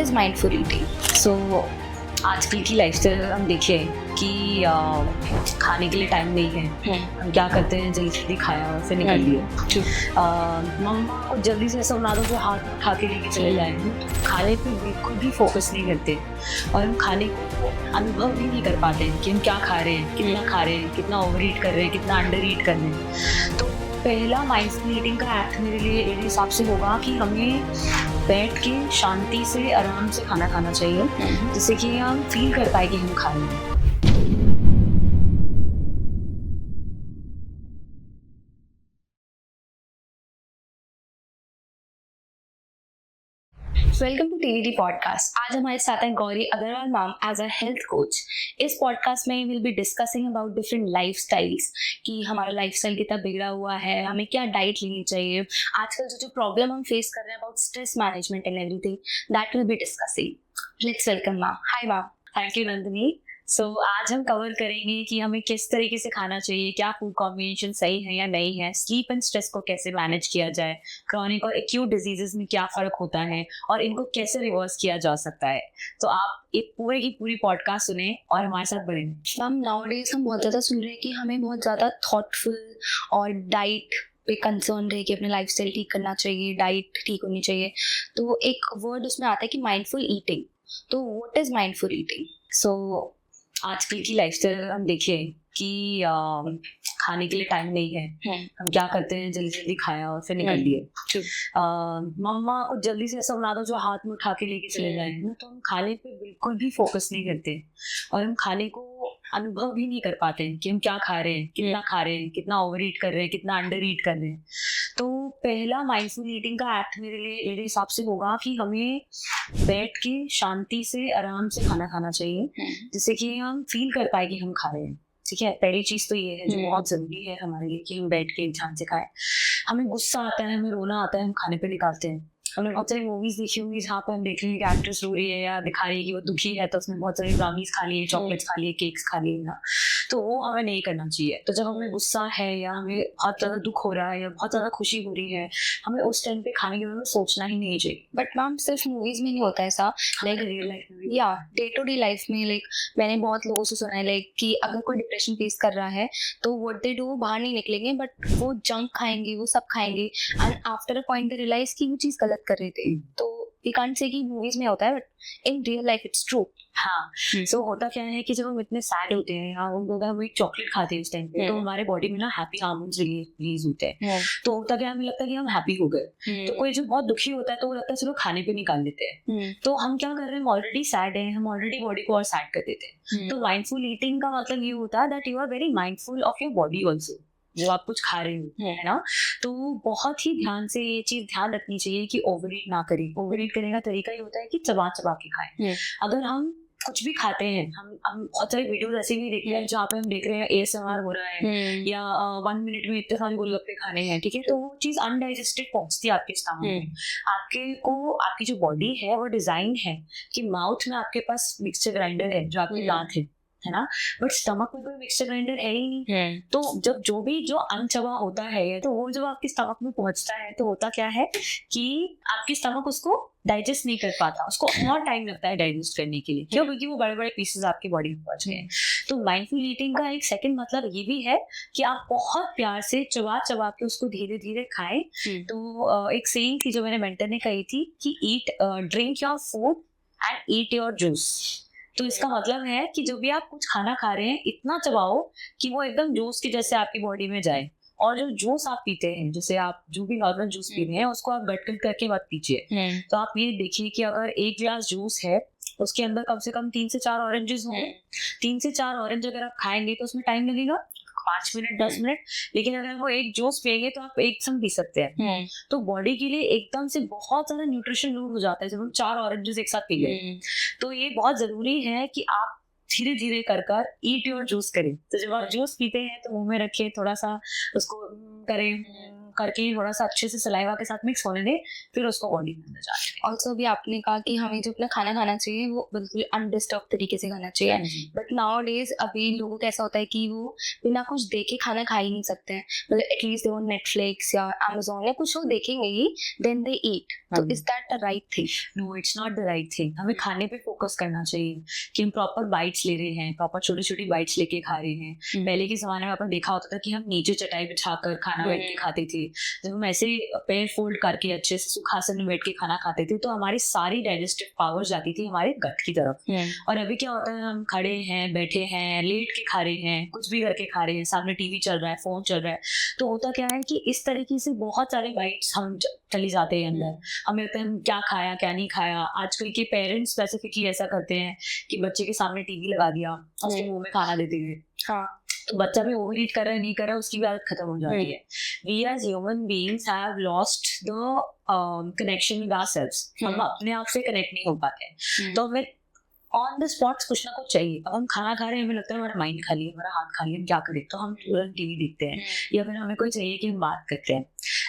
is mindful eating? सो आजकल की lifestyle अगर हम देखें कि खाने के लिए टाइम नहीं है, हम क्या करते हैं, जल्दी जल्दी खाया और फिर निकल लिए। मम्मा को जल्दी से ऐसा बना दो जो हाथ में उठा के लेके चले जाएंगे, खाने पे बिल्कुल भी फोकस नहीं करते और हम खाने को अनुभव भी नहीं कर पाते कि हम क्या खा रहे हैं, कितना खा रहे हैं, कितना ओवर ईट कर रहे हैं, कितना अंडर ईट कर रहे हैं। तो पहला माइंडफुल ईटिंग का एक्ट मेरे लिए मेरे हिसाब से होगा कि हमें बैठ के शांति से आराम से खाना खाना चाहिए, जिससे कि हम फील कर पाए कि हम खा रहे हैं। Welcome to TVD podcast. आज हमारे साथ हैं Gauri Agarwal ma'am as a health coach. इस पॉडकास्ट में will be discussing about different life styles, कि हमारा लाइफस्टाइल कितना बिगड़ा हुआ है, हमें क्या डाइट लेनी चाहिए, आजकल जो प्रॉब्लम हम फेस कर रहे हैं about stress management and everything, that will be discussing. Let's welcome ma'am. Hi ma'am. Thank you Nandini. So आज हम कवर करेंगे कि हमें किस तरीके से खाना चाहिए, क्या फूड कॉम्बिनेशन सही है या नहीं है, स्लीप एंड स्ट्रेस को कैसे मैनेज किया जाए, क्रॉनिक और एक्यूट डिजीजेस में क्या फ़र्क होता है और इनको कैसे रिवर्स किया जा सकता है। तो आप एक पूरे की पूरी पॉडकास्ट सुने और हमारे साथ बने रहें। मैम नाउडेज हम बहुत ज़्यादा सुन रहे हैं कि हमें बहुत ज़्यादा थॉटफुल और डाइट पे कंसर्न रहे कि अपने लाइफस्टाइल ठीक करना चाहिए, डाइट ठीक होनी चाहिए। तो एक वर्ड उसमें आता है कि माइंडफुल ईटिंग। तो व्हाट इज माइंडफुल ईटिंग? सो आजकल की लाइफस्टाइल अगर हम देखें कि खाने के लिए टाइम नहीं है, हम क्या करते हैं, जल्दी जल्दी खाया और फिर निकल लिए। मम्मा को जल्दी से ऐसा बना दो जो हाथ में उठा के लेके चले जाएंगे, तो हम खाने पे बिल्कुल भी फोकस नहीं करते और हम खाने को अनुभव भी नहीं कर पाते कि हम क्या खा रहे हैं, कितना खा रहे हैं, कितना ओवर ईट कर रहे हैं, कितना अंडर ईट कर रहे हैं। तो पहला माइंडफुल ईटिंग का एक्ट मेरे हिसाब से होगा कि हमें बैठ के शांति से आराम से खाना खाना चाहिए, जिससे कि हम फील कर पाए कि हम खा रहे हैं। ठीक है, पहली चीज तो ये है जो बहुत जरूरी है हमारे लिए कि हम बैठ के ध्यान से खाएं। हमें गुस्सा आता है, हमें रोना आता है, हम खाने पे निकालते हैं। हमने बहुत सारी मूवीज देखी होंगी जहाँ पे हम देख रहे हैं कि एक्ट्रेस रो रही है या दिखा रही है कि वो दुखी है, तो उसने बहुत सारी ब्राउनीज खा लिए, चॉकलेट्स खा लिए, केक्स खा लिए ना। तो वो हमें नहीं करना चाहिए। तो जब हमें गुस्सा है या हमें बहुत ज्यादा दुख हो रहा है या बहुत ज्यादा खुशी हो रही है, हमें उस टाइम पे खाने के बारे में सोचना ही नहीं चाहिए। बट मैम सिर्फ मूवीज में नहीं होता ऐसा, लाइक रियल लाइफ में भी या डे टू डे लाइफ में। लाइक मैंने बहुत लोगों से सुना है लाइक कि अगर कोई डिप्रेशन फेस कर रहा है तो व्हाट दे डू, वो बाहर नहीं निकलेंगे बट वो जंक खाएंगे, वो सब खाएंगे and after a point they realise कि वो चीज गलत कर रहे थे। तो वी कांट से कि मूवीज में होता है, but in real life it's true. हाँ। सो होता क्या है कि जब हम इतने सैड होते हैं या हम एक चॉकलेट खाते हैं उस टाइम पे, तो हमारे बॉडी में ना हैप्पी हार्मोन्स रिलीज होते हैं। तो होता क्या, हमें लगता है कि हम हैप्पी हो गए। तो कोई जो बहुत दुखी होता है तो वो लगता है चलो खाने पे निकाल लेते हैं। तो हम क्या कर रहे हैं, हम ऑलरेडी सैड हैं, हम ऑलरेडी बॉडी को और सैड कर देते हैं। तो माइंडफुल ईटिंग का मतलब ये होता है that you are very mindful of your body also, जो आप कुछ खा रहे हो, है ना। तो बहुत ही ध्यान से ये चीज ध्यान रखनी चाहिए कि ओवर ईट ना करें। ओवर ईट करने का तरीका ये होता है कि चबा चबा के खाएं। अगर हम कुछ भी खाते हैं, हम बहुत सारे वीडियोस ऐसे भी देख रहे हैं जहाँ पे हम देख रहे हैं ASMR हो रहा है या 1 मिनट में इतने सारे गोलगप्पे खाने हैं, ठीक है। तो वो चीज अनडाइजेस्टेड पहुंचती है आपके स्टमक में। आपकी जो बॉडी है वो डिजाइन है कि माउथ में आपके पास मिक्सचर ग्राइंडर है जो आपके दांत है ना, बट स्टमक में कोई मिक्सचर ग्राइंडर है ही नहीं। तो जब जो अनचबा होता है, तो वो जब आपके स्टमक में पहुंचता है तो होता क्या है कि आपकी स्टमक उसको डाइजेस्ट नहीं कर पाता, उसको और टाइम लगता है डाइजेस्ट करने के लिए। क्यों? क्योंकि वो बड़े बड़े पीसेस आपकी बॉडी में पहुंच गए। तो माइंडफुल ईटिंग का एक सेकंड मतलब ये भी है कि आप बहुत प्यार से चबा चबा के उसको धीरे धीरे खाएं। तो एक सेइंग थी जो मेरे मेंटर ने कही थी कि drink your food and eat your juice. तो इसका मतलब है कि जो भी आप कुछ खाना खा रहे हैं, इतना चबाओ कि वो एकदम जूस के जैसे आपकी बॉडी में जाए। और जो जूस आप पीते हैं, जैसे आप जो भी नॉर्मल जूस पी रहे हैं, उसको आप गटगट करके मत पीजिए। तो आप ये देखिए कि अगर 1 गिलास जूस है, उसके अंदर कम से कम 3 से 4 ऑरेंजेस होंगे। 3 से 4 ऑरेंज अगर आप खाएंगे तो उसमें टाइम लगेगा 5 मिनट 10 मिनट, लेकिन अगर वो एक जूस पिएंगे तो आप एक संग पी सकते हैं। तो बॉडी के लिए एकदम से बहुत ज्यादा न्यूट्रिशन लूट हो जाता है जब हम 4 ऑरेंजेस एक साथ पी गए। तो ये बहुत जरूरी है कि आप धीरे धीरे कर ईट योर जूस करें। तो जब आप जूस पीते हैं तो मुंह में रखें, थोड़ा सा उसको करें, करके थोड़ा सा अच्छे से सलाइवा के साथ मिक्स होने दे, फिर उसको बॉडी में अंदर जाने दें। ऑल्सो भी आपने कहा कि हमें जो अपना खाना खाना चाहिए वो बिल्कुल अनडिस्टर्ब तरीके से खाना चाहिए, बट नाउ डेज अभी लोगों को ऐसा होता है कि वो बिना कुछ देखे खाना खा ही नहीं सकते हैं, मतलब एटलीस्ट वो नेटफ्लिक्स या अमेजोन या कुछ वो देखेंगे ही, देन दे ईट। तो is that the right thing? No, it's not the right thing. हमें खाने पे फोकस करना चाहिए कि हम प्रॉपर बाइट्स ले रहे हैं, प्रॉपर छोटी छोटी बाइट्स लेके खा रहे हैं। पहले के जमाने में अपन देखा होता था कि हम नीचे चटाई बिछाकर खाना बैठ के खाते थे, जब हम ऐसे पैर फोल्ड करके अच्छे से सुखासन में बैठ के खाना खाते थे तो हमारी सारी डाइजेस्टिव पावर जाती थी हमारे गट की तरफ। और अभी क्या होता है, हम खड़े हैं, बैठे हैं, लेट के खा रहे हैं, कुछ भी करके खा रहे हैं, सामने टीवी चल रहा है, फोन चल रहा है, तो होता क्या है कि इस तरीके से बहुत सारे बाइट्स हम चली जाते हैं अंदर। हमें लगता है हम क्या खाया क्या नहीं खाया। आजकल के पेरेंट्स स्पेसिफिकली ऐसा करते हैं कि बच्चे के सामने टीवी लगा दिया, उसके मुंह में खाना देते हैं, तो बच्चा भी ओवर ईट कर रहा है नहीं कर रहा है, उसकी भी आदत खत्म हो जाती है। We as human beings have lost the connection with ourselves. हम अपने आप से कनेक्ट नहीं हो पाते हैं, तो हमें ऑन द स्पॉट कुछ ना कुछ चाहिए। अब हम खाना खा रहे हैं, हमें लगता है हमारा माइंड खाली है, हमारा हाथ खाली है, हम क्या करें, तो हम तुरंत टीवी देखते हैं, या फिर हमें कोई चाहिए कि हम बात करते हैं।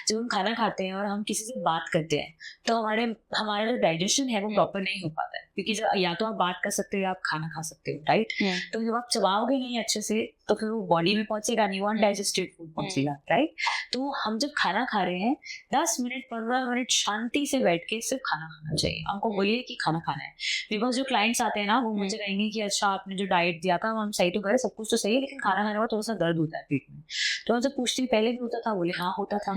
जब हम खाना खाते हैं और हम किसी से बात करते हैं तो हमारा जो डाइजेशन है वो प्रॉपर नहीं हो पाता है, क्योंकि या तो आप बात कर सकते हो या आप खाना खा सकते हो, राइट? तो जब आप चबाओगे नहीं अच्छे से तो फिर वो बॉडी में पहुंचेगा नहीं, वो अनडाइजेस्टेड फूड पहुंचेगा, राइट? तो हम जब खाना खा रहे हैं 10 मिनट 15 मिनट शांति से बैठ के सिर्फ खाना खाना चाहिए। हमको बोलिए कि खाना खाना है, बिकॉज जो क्लाइंट्स आते हैं ना वो मुझे कहेंगे कि अच्छा आपने जो डाइट दिया था हम सही तो करे, सब कुछ तो सही है, लेकिन खाना खाने में थोड़ा सा दर्द होता है पेट में। तो मैं जब पूछती पहले भी होता था, बोले हाँ होता था।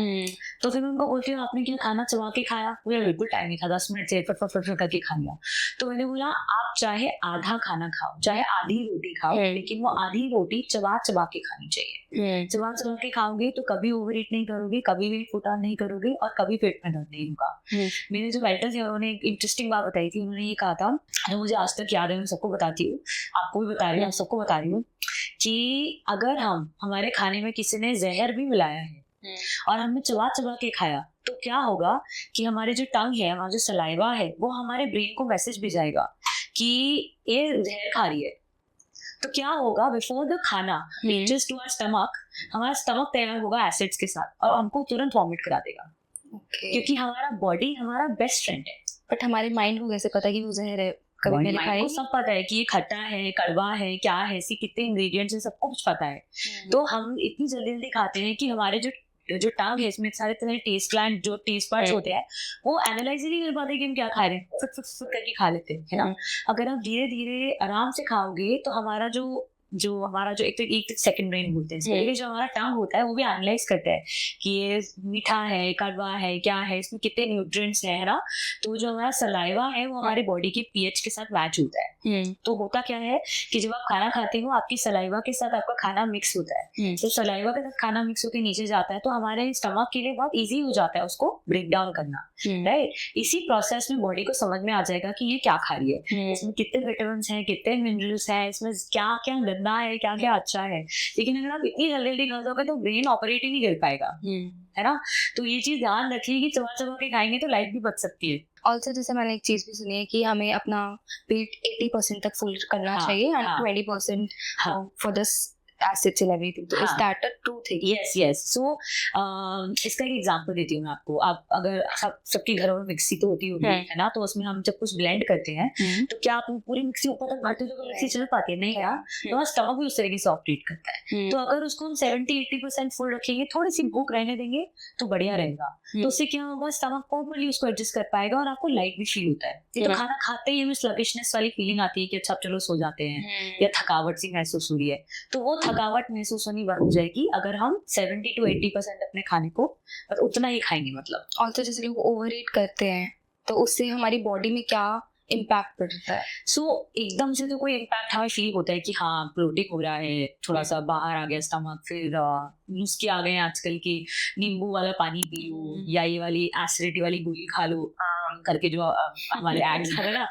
तो फिर मैं उनको बोलती हूँ आपने क्या खाना चबा के खाया? बोले बिल्कुल टाइम नहीं था, 10 मिनट से फट करके खा लिया। तो मैंने बोला आप चाहे आधा खाना खाओ, चाहे आधी रोटी खाओ, लेकिन वो आधी रोटी चबा चबा के खानी चाहिए। चबा चबा के खाओगे तो कभी ओवर ईट नहीं करोगे, कभी वेट पुट ऑन नहीं करोगे, और कभी पेट में दर्द नहीं होगा। मेरे जो राइटर थे उन्होंने एक इंटरेस्टिंग बात बताई थी। उन्होंने ये कहा था, जो मुझे आज तक याद है, मैं सबको बताती हूँ, आपको भी बता रही हूँ, आप सबको बता रही हूँ, कि अगर हमारे खाने में किसी ने जहर भी मिलाया है और हमने चबा चबा के खाया तो क्या होगा कि हमारे जो टंग है, हमारा जो सलाइवा है, वो हमारे ब्रेन को मैसेज भेजाएगा कि ये जहर खा रही है। तो क्या होगा, बिफोर द खाना रीचेस टू आवर स्टमक, हमारा स्टमक तैयार होगा एसिड्स के साथ और हमको तुरंत वॉमिट करा देगा, क्योंकि हमारा बॉडी हमारा बेस्ट फ्रेंड है। बट हमारे माइंड को कैसे पता है कि वो जहर है? कभी मैंने खाया, सब पता है कि ये खट्टा है, कड़वा है, क्या है, ऐसी कितने इंग्रेडिएंट्स है, सबको कुछ पता है। तो हम इतनी जल्दी जल्दी खाते हैं कि हमारे जो टंग है, इसमें सारे तरह टेस्ट ग्लैंड, जो टेस्ट बड्स होते हैं, वो एनालाइज ही नहीं कर पाते कि हम क्या खा रहे हैं, फुट करके खा लेते हैं, है ना? अगर आप धीरे धीरे आराम से खाओगे तो हमारा जो एक सेकंड ब्रेन बोलते हैं, जो हमारा टंग होता है वो भी एनालाइज करता है कि ये मीठा है, कड़वा है, क्या है, इसमें कितने न्यूट्रिएंट्स है ना? तो जो हमारा सलाइवा है वो हमारे बॉडी के पीएच के साथ मैच होता है। तो होता क्या है कि जब आप खाना खाते हो आपकी सलाइवा के साथ आपका खाना मिक्स होता है, तो सलाइवा के साथ खाना मिक्स होकर नीचे जाता है, तो हमारे स्टमक के लिए बहुत ईजी हो जाता है उसको ब्रेक डाउन करना, राइट? इसी प्रोसेस में बॉडी को समझ में आ जाएगा कि ये क्या खा रही है, इसमें कितने विटामिन है, कितने मिनरल्स है, इसमें क्या क्या गंदा है, क्या क्या अच्छा है। लेकिन अगर आप इतनी जल्दी जल्दी खा दोगे तो ब्रेन ऑपरेट ही नहीं कर पाएगा, है ना? तो ये चीज ध्यान रखिए कि चबा चबा के खाएंगे तो लाइफ भी बच सकती है। ऑल्सो जैसे मैंने एक चीज भी सुनी है कि हमें अपना पेट 80% तक फुल करना चाहिए and 20% for this acids and everything. तो is that a true thing? Yes. So इसका एक एग्जांपल देती हूँ मैं आपको। आप अगर सबके घरों में मिक्सी तो होती होगी, है ना? तो उसमें हम जब कुछ ब्लेंड करते हैं तो क्या आप पूरी मिक्सी ऊपर तक भरते हो, मिक्सी चल पाती है? नहीं यार, तो स्टमक भी उस तरीके से ऑपरेट करता है। तो अगर उसको हम 70-80% फुल रखेंगे, थोड़ी सी भूख रहने देंगे तो बढ़िया रहेगा। तो उससे क्या होगा, स्टमक प्रॉपर्ली उसको एडजस्ट कर पाएगा और आपको लाइट भी फील होता है। तो खाना खाते ही हमें स्लगिशनेस वाली फीलिंग आती है कि अच्छा चलो सो जाते हैं, या थकावट सी महसूस हो रही है, तो वो थकावट महसूस होनी बंद हो जाएगी अगर हम 70-80% अपने खाने को उतना ही खाएंगे। मतलब ऑल्सो जैसे लोग ओवर ईट करते हैं तो उससे हमारी बॉडी में क्या इम्पैक्ट पड़ता है? सो एकदम से तो कोई इम्पैक्ट हमें फील होता है कि हाँ प्रोटीन हो रहा है, थोड़ा सा बाहर आ गया स्टमक। फिर नुस्खे आ गए आजकल की, नींबू वाला पानी पी लो, या ये वाली एसिडिटी वाली गोली खा लो करके, जो हमारे एड्स है ना,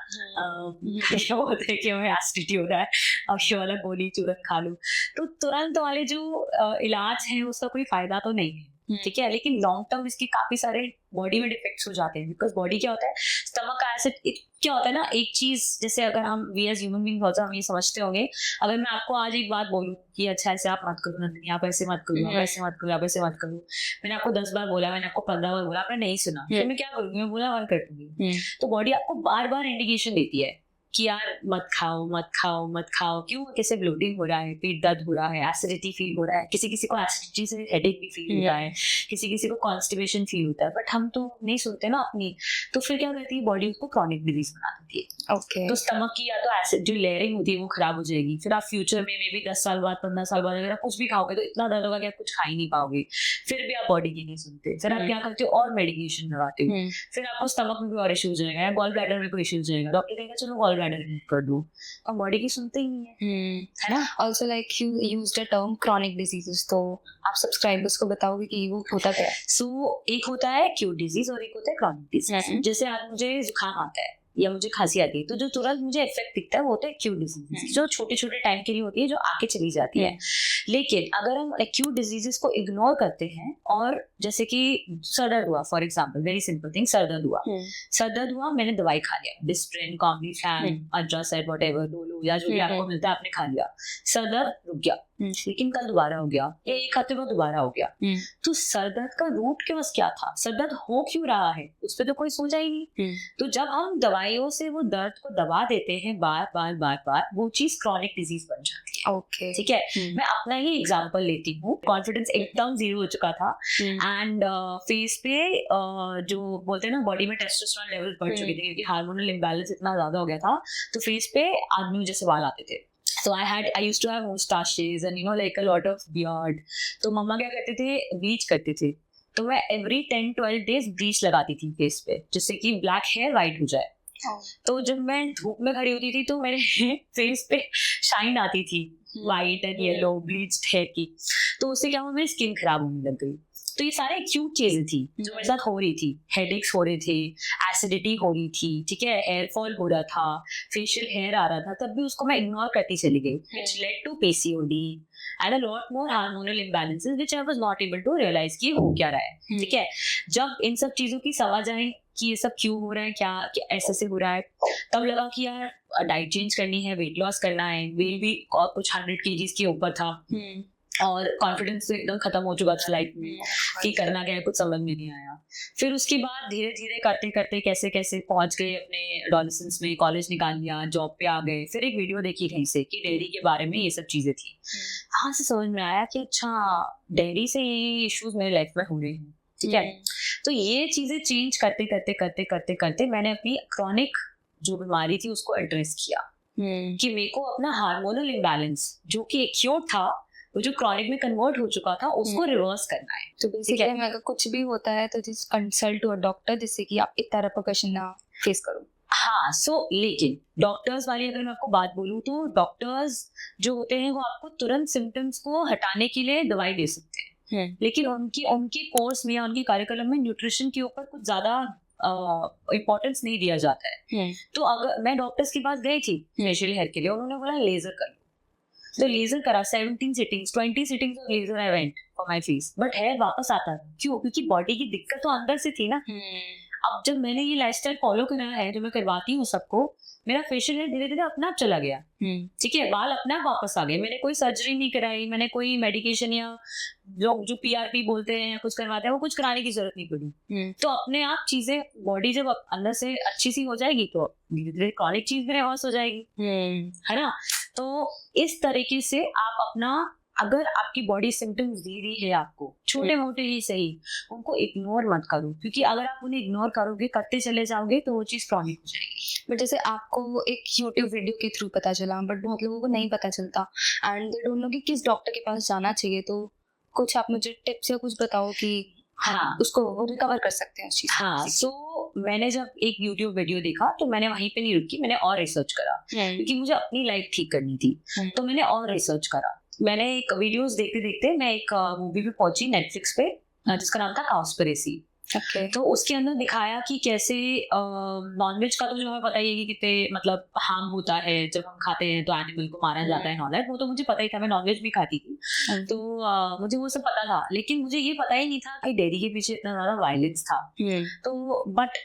वो होते हैं कि हमें एसिडिटी हो रहा है, अब ये वाला गोली तुरंत खा लो। तो तुरंत वाले जो इलाज है उसका कोई फायदा तो नहीं है, ठीक है, लेकिन लॉन्ग टर्म इसके काफी सारे बॉडी में डिफेक्ट्स हो जाते हैं, बिकॉज बॉडी क्या होता है, स्टमक का एसिड क्या होता है ना, एक चीज जैसे अगर हम वी एज ह्यूमन बीइंग होता हम ये समझते होंगे, अगर मैं आपको आज एक बात बोलूं कि अच्छा ऐसे आप मत करो नंदिनी, आप ऐसे मत करो, आप ऐसे मत करो, आप ऐसे मत करो, मैंने आपको 10 बार बोला, मैंने आपको 15 बार बोला, आपने नहीं सुना, तो मैं क्या करूंगी, मैं बोला और कर दूंगी। तो बॉडी आपको बार बार इंडिकेशन देती है कि यार मत खाओ मत खाओ मत खाओ, क्यों, कैसे ब्लोटिंग हो रहा है, पेट दर्द हो रहा है, एसिडिटी फील हो रहा है, किसी किसी को एसिडिटी से हेडेक भी फील होता है, किसी किसी को कॉन्स्टिपेशन फील होता है, बट हम तो नहीं सुनते ना अपनी, तो फिर क्या करती है बॉडी उसको क्रॉनिक डिजीज बना देती है। ओके, तो स्टमक की या तो एसिड जो लेयरिंग होती है वो खराब हो जाएगी, फिर आप फ्यूचर में मे बी 10 साल बाद 15 साल बाद अगर आप कुछ भी खाओगे तो इतना दर्द होगा कि आप कुछ खा ही नहीं पाओगे, फिर भी आप बॉडी की नहीं सुनते, फिर आप क्या करते हो और मेडिकेशन लगाते हो, फिर आपको स्टमक में भी और इश्यू हो जाएगा या गॉल ब्लैडर में कोई इश्यू हो जाएगा, डॉक्टर कहेगा चलो गॉल ब्लैडर कर दो, और बॉडी की सुनते ही नहीं है ना। Also like you use the term chronic diseases, तो आप सब्सक्राइबर्स को बताओगे कि वो होता क्या है? सो एक होता है एक्यूट डिजीज और एक होता है क्रॉनिक डिजीज। जैसे आज मुझे जुकाम आता है या मुझे खांसी आती है, तो जो तुरंत मुझे इफेक्ट दिखता है वो होता है एक्यूट डिजीज, जो छोटे छोटे टाइम के लिए होती है, जो आके चली जाती है। लेकिन अगर हम एक्यूट डिजीजेस को इग्नोर करते हैं, और जैसे कि सर दर्द हुआ, for example very simple thing, sir दर्द हुआ, मैंने दवाई खा लिया, डिस्प्रिन, कॉम्बिफ्लैम, अल्ट्रासेट, व्हाटएवर, डोलो या जो भी आपको मिलता है आपने खा लिया, सर दर्द रुक गया, लेकिन कल दोबारा हो गया, या एक हफ्ते बाद दोबारा हो गया। तो सर दर्द का रूट क्यों क्या था, सर दर्द हो क्यों रहा है, उस पर तो कोई सोचा ही नहीं। तो जब हम दवाइयों से वो दर्द को दबा देते हैं बार बार बार बार, वो चीज क्रॉनिक डिजीज बन जाती है। ओके, ठीक है, मैं अपना ही एग्जांपल लेती हूँ। कॉन्फिडेंस एकदम जीरो हो चुका था, एंड फेस पे जो बोलते हैं ना बॉडी में टेस्टोस्टेरोन लेवल बढ़ चुके थे, क्योंकि हार्मोनल इम्बैलेंस इतना ज्यादा हो गया था, तो फेस पे आदमी जैसे बाल आते थे। So I used to have mustaches and like a lot of beard. तो मम्मा क्या करते थे, ब्लीच करते थे, तो मैं every 10-12 days ब्लीच लगाती थी फेस पे, जिससे कि ब्लैक हेयर वाइट हो जाए। तो जब मैं धूप में खड़ी होती थी तो मेरे फेस पे शाइन आती थी, white and yellow bleached hair की, तो उससे क्या हुआ, मेरी स्किन खराब होने लग गई। तो ये सारे एक्यूट चीजें थी जो मेरे साथ हो रही थी, हेडेक्स हो रहे थे, एसिडिटी हो रही थी, ठीक है, हेयर फॉल हो रहा था, फेशियल हेयर आ रहा था, तब भी उसको मैं इग्नोर करती चली गई, which led to PCOD and a lot more hormonal imbalances which I was not able to realize कि हो क्या रहा है। ठीक है, जब इन सब चीजों की समझ आई कि ये सब क्यों हो रहा है, क्या ऐसे से हो रहा है, तब लगा कि यार डाइट चेंज करनी है, वेट लॉस करना है, वेट भी और कुछ 100 kgs के ऊपर था, और कॉन्फिडेंस तो एकदम खत्म हो चुका था लाइफ में कि करना क्या है, कुछ समझ में नहीं आया। फिर उसके बाद धीरे धीरे करते करते कैसे कैसे पहुंच गए अपने एडोलेसेंस में, कॉलेज निकाल लिया, जॉब पे आ गए, फिर एक वीडियो देखी कहीं से कि डेयरी के बारे में ये सब चीजें थी, वहां से समझ में आया कि अच्छा डेयरी से ये इश्यूज मेरे लाइफ में हो रहे हैं। ठीक है, तो ये चीजें चेंज करते करते करते करते करते मैंने अपनी क्रॉनिक जो बीमारी थी उसको एड्रेस किया कि मेरे को अपना हार्मोनल इम्बैलेंस जो कि एक्यूट था, वो जो क्रॉनिक में कन्वर्ट हो चुका था, उसको रिवर्स करना है। तो बेसिकली अगर कुछ भी होता है तो just consult to a doctor, जिससे कि आप इतना रिपरकशन ना फेस करो। हाँ, लेकिन डॉक्टर्स वाली अगर मैं आपको बात बोलूँ तो डॉक्टर्स जो होते हैं वो आपको तुरंत सिम्टम्स को हटाने के लिए दवाई दे सकते हैं, लेकिन उनकी कोर्स में या उनके कार्यक्रम में न्यूट्रिशन के ऊपर कुछ ज्यादा इम्पोर्टेंस नहीं दिया जाता है। तो अगर मैं डॉक्टर्स के पास गई थी फेशियल हेयर के लिए, उन्होंने बोला लेजर कर लो, तो लेजर करा, 17 sittings 20 sittings of laser I went for my face, but hair वापस आता है। क्यों? क्योंकि बॉडी की दिक्कत तो अंदर से थी ना। अब जब मैंने ये लाइफस्टाइल फॉलो करा है जो मैं करवाती हूँ सबको, मेरा फेशियल हेयर धीरे धीरे अपना आप चला गया। ठीक है, बाल अपना आप वापस आ गए, मैंने कोई सर्जरी नहीं कराई, मैंने कोई मेडिकेशन या लोग जो PRP बोलते हैं या कुछ करवाते हैं वो कुछ कराने की जरूरत नहीं पड़ी। तो अपने आप चीजें, बॉडी जब अंदर से अच्छी सी हो जाएगी तो धीरे धीरे क्रॉनिक चीज भी रिवर्स हो जाएगी, है ना। तो इस तरीके से आप अपना, अगर आपकी बॉडी सिम्टम्स दे रही है आपको, छोटे मोटे ही सही, उनको इग्नोर मत करो, क्योंकि अगर आप उन्हें इग्नोर करोगे, करते चले जाओगे, तो वो चीज क्रॉनिक हो जाएगी। बट जैसे आपको एक YouTube वीडियो के थ्रू पता चला, बट बहुत लोगों को नहीं पता चलता एंड दे डोंट नो कि किस डॉक्टर के पास जाना चाहिए, तो कुछ आप मुझे टिप्स या कुछ बताओ कि हाँ उसको रिकवर कर सकते हैं उस चीज। हाँ, मैंने जब एक YouTube वीडियो देखा तो मैंने वहीं पे नहीं रुकी, मैंने और रिसर्च करा, क्योंकि मुझे अपनी लाइफ ठीक करनी थी। तो मैंने और रिसर्च करा, मैंने एक वीडियोस देखते देखते मैं एक मूवी पे पहुंची नेटफ्लिक्स पे, जिसका नाम था काउस्पिरेसी। ओके तो उसके अंदर दिखाया कि कैसे नॉनवेज का तो जो हमें पता ही है कि कितने मतलब हार्म होता है जब हम खाते हैं, तो एनिमल को मारा जाता है एंड ऑल दैट, वो तो मुझे पता ही था, मैं नॉनवेज भी खाती थी, तो मुझे वो सब पता था, लेकिन मुझे ये पता ही नहीं था कि डेयरी के पीछे इतना ज्यादा वायलेंस था। तो बट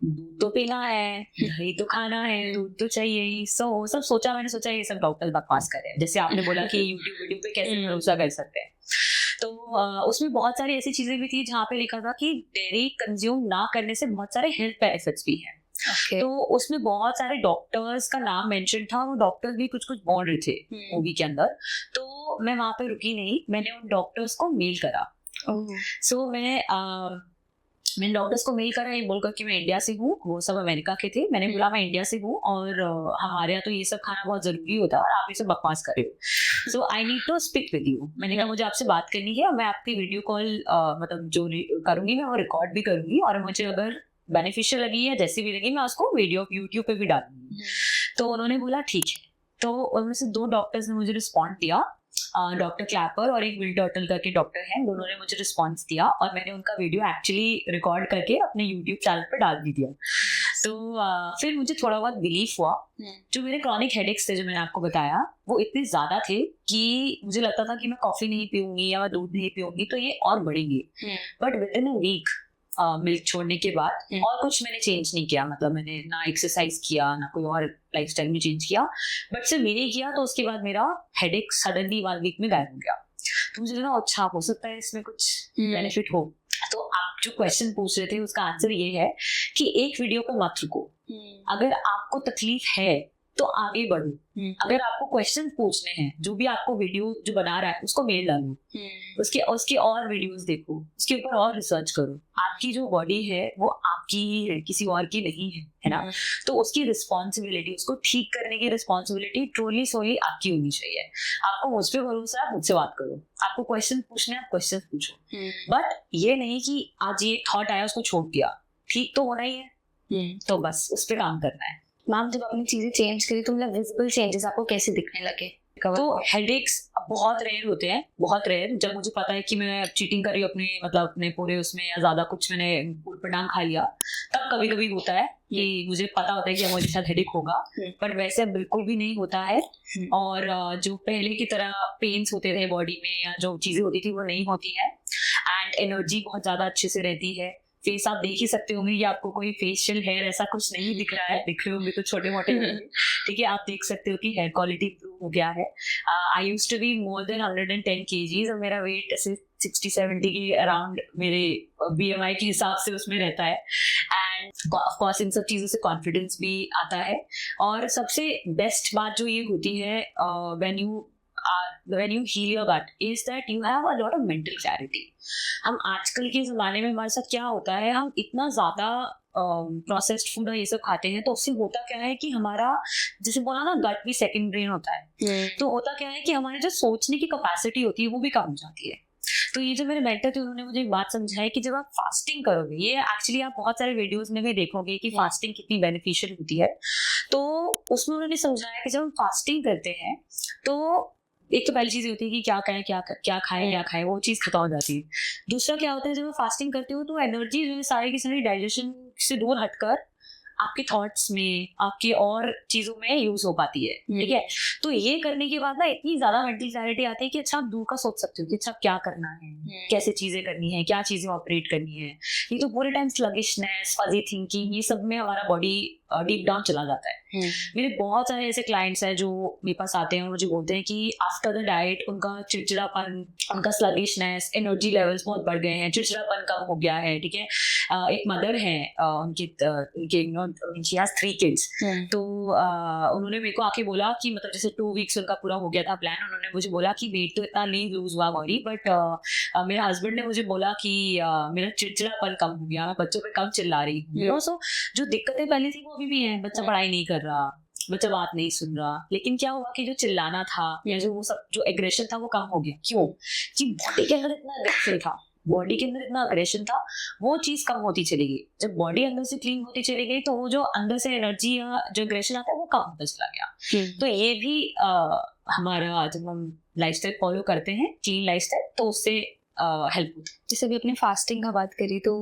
दूध तो पीना है, दही तो खाना है, दूध तो चाहिए ही, सो सब सोचा, मैंने सोचा ये सब डॉक्टर बकवास कर रहे हैं, जैसे आपने बोला कि यूट्यूब वीडियो पे कैसे भरोसा कर सकते हैं। तो उसमें बहुत सारी ऐसी चीजें भी थी जहाँ पे लिखा था कि डेयरी कंज्यूम ना करने से बहुत सारे हेल्थ बेनिफिट्स भी हैं। ओके तो उसमें बहुत सारे डॉक्टर्स का नाम मेंशन था, वो डॉक्टर्स भी कुछ कुछ बोल रहे थे मूवी के अंदर। तो मैं वहां पे रुकी नहीं, मैंने उन डॉक्टर्स को मेल करा। सो मैंने डॉक्टर्स को मेल करा ये बोलकर कि मैं इंडिया से हूँ, वो सब अमेरिका के थे। मैंने बोला मैं इंडिया से हूँ और हमारे यहाँ तो ये सब खाना बहुत जरूरी होता है और आप ये सब बकवास कर रहे हो, so I need to speak with you. मैंने कहा मुझे आपसे बात करनी है और मैं आपकी वीडियो कॉल मतलब जो करूंगी मैं वो रिकॉर्ड भी करूंगी, और मुझे अगर बेनिफिशियल लगी या जैसी भी लगी मैं उसको वीडियो यूट्यूब पे भी डालूंगी। तो उन्होंने बोला ठीक है। तो उनमें से 2 डॉक्टर्स ने मुझे रिस्पॉन्ड दिया, डॉक्टर क्लैपर और एक विल टर्टल करके डॉक्टर हैं, दोनों ने मुझे रिस्पॉन्स दिया और मैंने उनका वीडियो एक्चुअली रिकॉर्ड करके अपने यूट्यूब चैनल पे डाल भी दिया। तो फिर मुझे थोड़ा बहुत बिलीफ हुआ। जो मेरे क्रॉनिक हेडेक्स थे जो मैंने आपको बताया वो इतने ज्यादा थे कि मुझे लगता था कि मैं कॉफी नहीं पीऊंगी या दूध नहीं पीऊंगी तो ये और बढ़ेंगे। But within a week milk छोड़ने के बाद और कुछ मैंने चेंज नहीं किया, मतलब मैंने ना एक्सरसाइज किया ना कोई और लाइफस्टाइल में चेंज किया, बट सिर्फ मैंने किया तो उसके बाद मेरा हेडेक सडनली 1 वीक में गायब हो गया। तो मुझे लगा अच्छा हो सकता है इसमें कुछ बेनिफिट हो। तो आप जो क्वेश्चन पूछ रहे थे उसका आंसर ये है कि एक वीडियो पे मत रुको। अगर आपको तकलीफ है तो आगे बढ़ो। अगर आपको क्वेश्चन पूछने हैं, जो भी आपको वीडियो जो बना रहा है उसको मेल डालो, उसके और वीडियोस देखो, उसके ऊपर और रिसर्च करो। आपकी जो बॉडी है वो आपकी ही है, किसी और की नहीं है ना। तो उसकी रिस्पॉन्सिबिलिटी, उसको ठीक करने की रिस्पॉन्सिबिलिटी ट्रूली सोली आपकी होनी चाहिए। आपको मुझ पे भरोसा है, आप मुझसे बात करो। आपको क्वेश्चन पूछने आप क्वेश्चन पूछो, बट ये नहीं कि आज ये थॉट आया उसको छोड़ दिया, ठीक तो होना ही है, तो बस उस पर काम करना है। मैम जब आपने चीजें चेंज करी तो मतलब विजिबल चेंजेस आपको कैसे दिखने लगे? तो हेडेक्स बहुत रेयर होते हैं, बहुत रेयर। जब मुझे पता है कि मैं चीटिंग कर रही हूँ अपने मतलब अपने पूरे उसमें या ज्यादा कुछ मैंने उटपटांग खा लिया, तब कभी कभी होता है कि मुझे पता होता है कि मुझे शायद हेडेक होगा, पर वैसे बिल्कुल भी नहीं होता है। और जो पहले की तरह पेन्स होते थे बॉडी में या जो चीजें होती थी वो नहीं होती है, एंड एनर्जी बहुत ज्यादा अच्छे से रहती है। फेस आप देख ही सकते होंगे कि आपको कोई फेशियल हेयर ऐसा कुछ नहीं दिख रहा है, दिख रहे होंगे तो छोटे मोटे, ठीक है। आप देख सकते हो कि हेयर क्वालिटी इंप्रूव हो गया है। I used to be more than 110 kgs और मेरा वेट ऐसे 60-70 के अराउंड मेरे BMI के हिसाब से उसमें रहता है। एंड ऑफ कोर्स इन सब चीज़ों से कॉन्फिडेंस भी आता है। और सबसे बेस्ट बात जो ये होती है when you heal your gut is that you have a lot of mental clarity। हम आजकल के ज़माने में हमारे साथ क्या होता है, हम इतना ज़्यादा प्रोसेस्ड फूड और ये सब खाते हैं, तो उससे होता क्या है कि हमारा जैसे बोला ना गट भी सेकंड ब्रेन होता है। तो होता क्या है कि हमारी जो सोचने की कैपेसिटी होती है वो भी कम हो जाती है। तो ये जो मेरे मेंटर थे उन्होंने मुझे एक बात समझाई कि जब आप फास्टिंग करोगे, ये एक्चुअली आप बहुत सारे वीडियोस में भी देखोगे कि फास्टिंग कितनी बेनिफिशियल होती है। तो उसमें उन्होंने समझाया कि जब हम फास्टिंग करते हैं तो एक तो पहली चीज होती है कि क्या खाएं वो चीज खत्म हो जाती है। दूसरा क्या होता है, जब मैं फास्टिंग करती हूँ तो एनर्जी जो है सारी की सारी डाइजेशन से दूर हटकर आपके थॉट्स में, आपकी और चीजों में यूज हो पाती है, ठीक है। तो ये करने के बाद ना इतनी ज्यादा मेंटल क्लैरिटी आती है कि अच्छा आप दूर का सोच सकते हो कि अच्छा क्या करना है, कैसे चीजें करनी है, क्या चीजें ऑपरेट करनी है। ये तो पूरे टाइम स्लगिशनेस, फजी थिंकिंग, ये सब में हमारा बॉडी डीप डाउन चला जाता है। मेरे बहुत सारे ऐसे क्लाइंट्स हैं जो मेरे पास आते हैं और मुझे बोलते हैं कि आफ्टर द डाइट उनका चिड़चिड़ापन, उनका स्लगिशनेस, एनर्जी लेवल्स बहुत बढ़ गए हैं, चिड़चिड़ापन कम हो गया है, ठीक है। एक मदर है, she has 3 kids। तो उन्होंने मेरे को आके बोला कि मतलब जैसे 2 वीक्स उनका पूरा हो गया था प्लान, उन्होंने मुझे बोला कि वेट तो इतना नहीं लूज हुआ गौरी, बट मेरे हस्बैंड ने मुझे बोला कि मेरा चिड़चिड़ापन कम हो गया, मैं बच्चों पे कम चिल्ला रही हूँ। सो जो दिक्कतें पहले थी वो अभी भी हैं, बच्चा पढ़ाई नहीं कर रहा, बच्चा बात नहीं सुन रहा, लेकिन क्या हुआ कि जो चिल्लाना था या जो वो सब जो एग्रेशन था वो कम हो गया। क्यों? कि बॉडी के अंदर इतना एग्रेशन था, बॉडी के अंदर इतना एग्रेशन था, वो चीज कम होती चली गई। जब बॉडी अंदर से क्लीन होती चली गई तो वो जो अंदर से एनर्जी या जो एग्रेशन आता है वो कम होता चला गया। तो ये भी हमारा जब हम लाइफस्टाइल फॉलो करते हैं, क्लीन लाइफस्टाइल, तो उससे हेल्प होता है। जैसे अभी अपने फास्टिंग का बात करी तो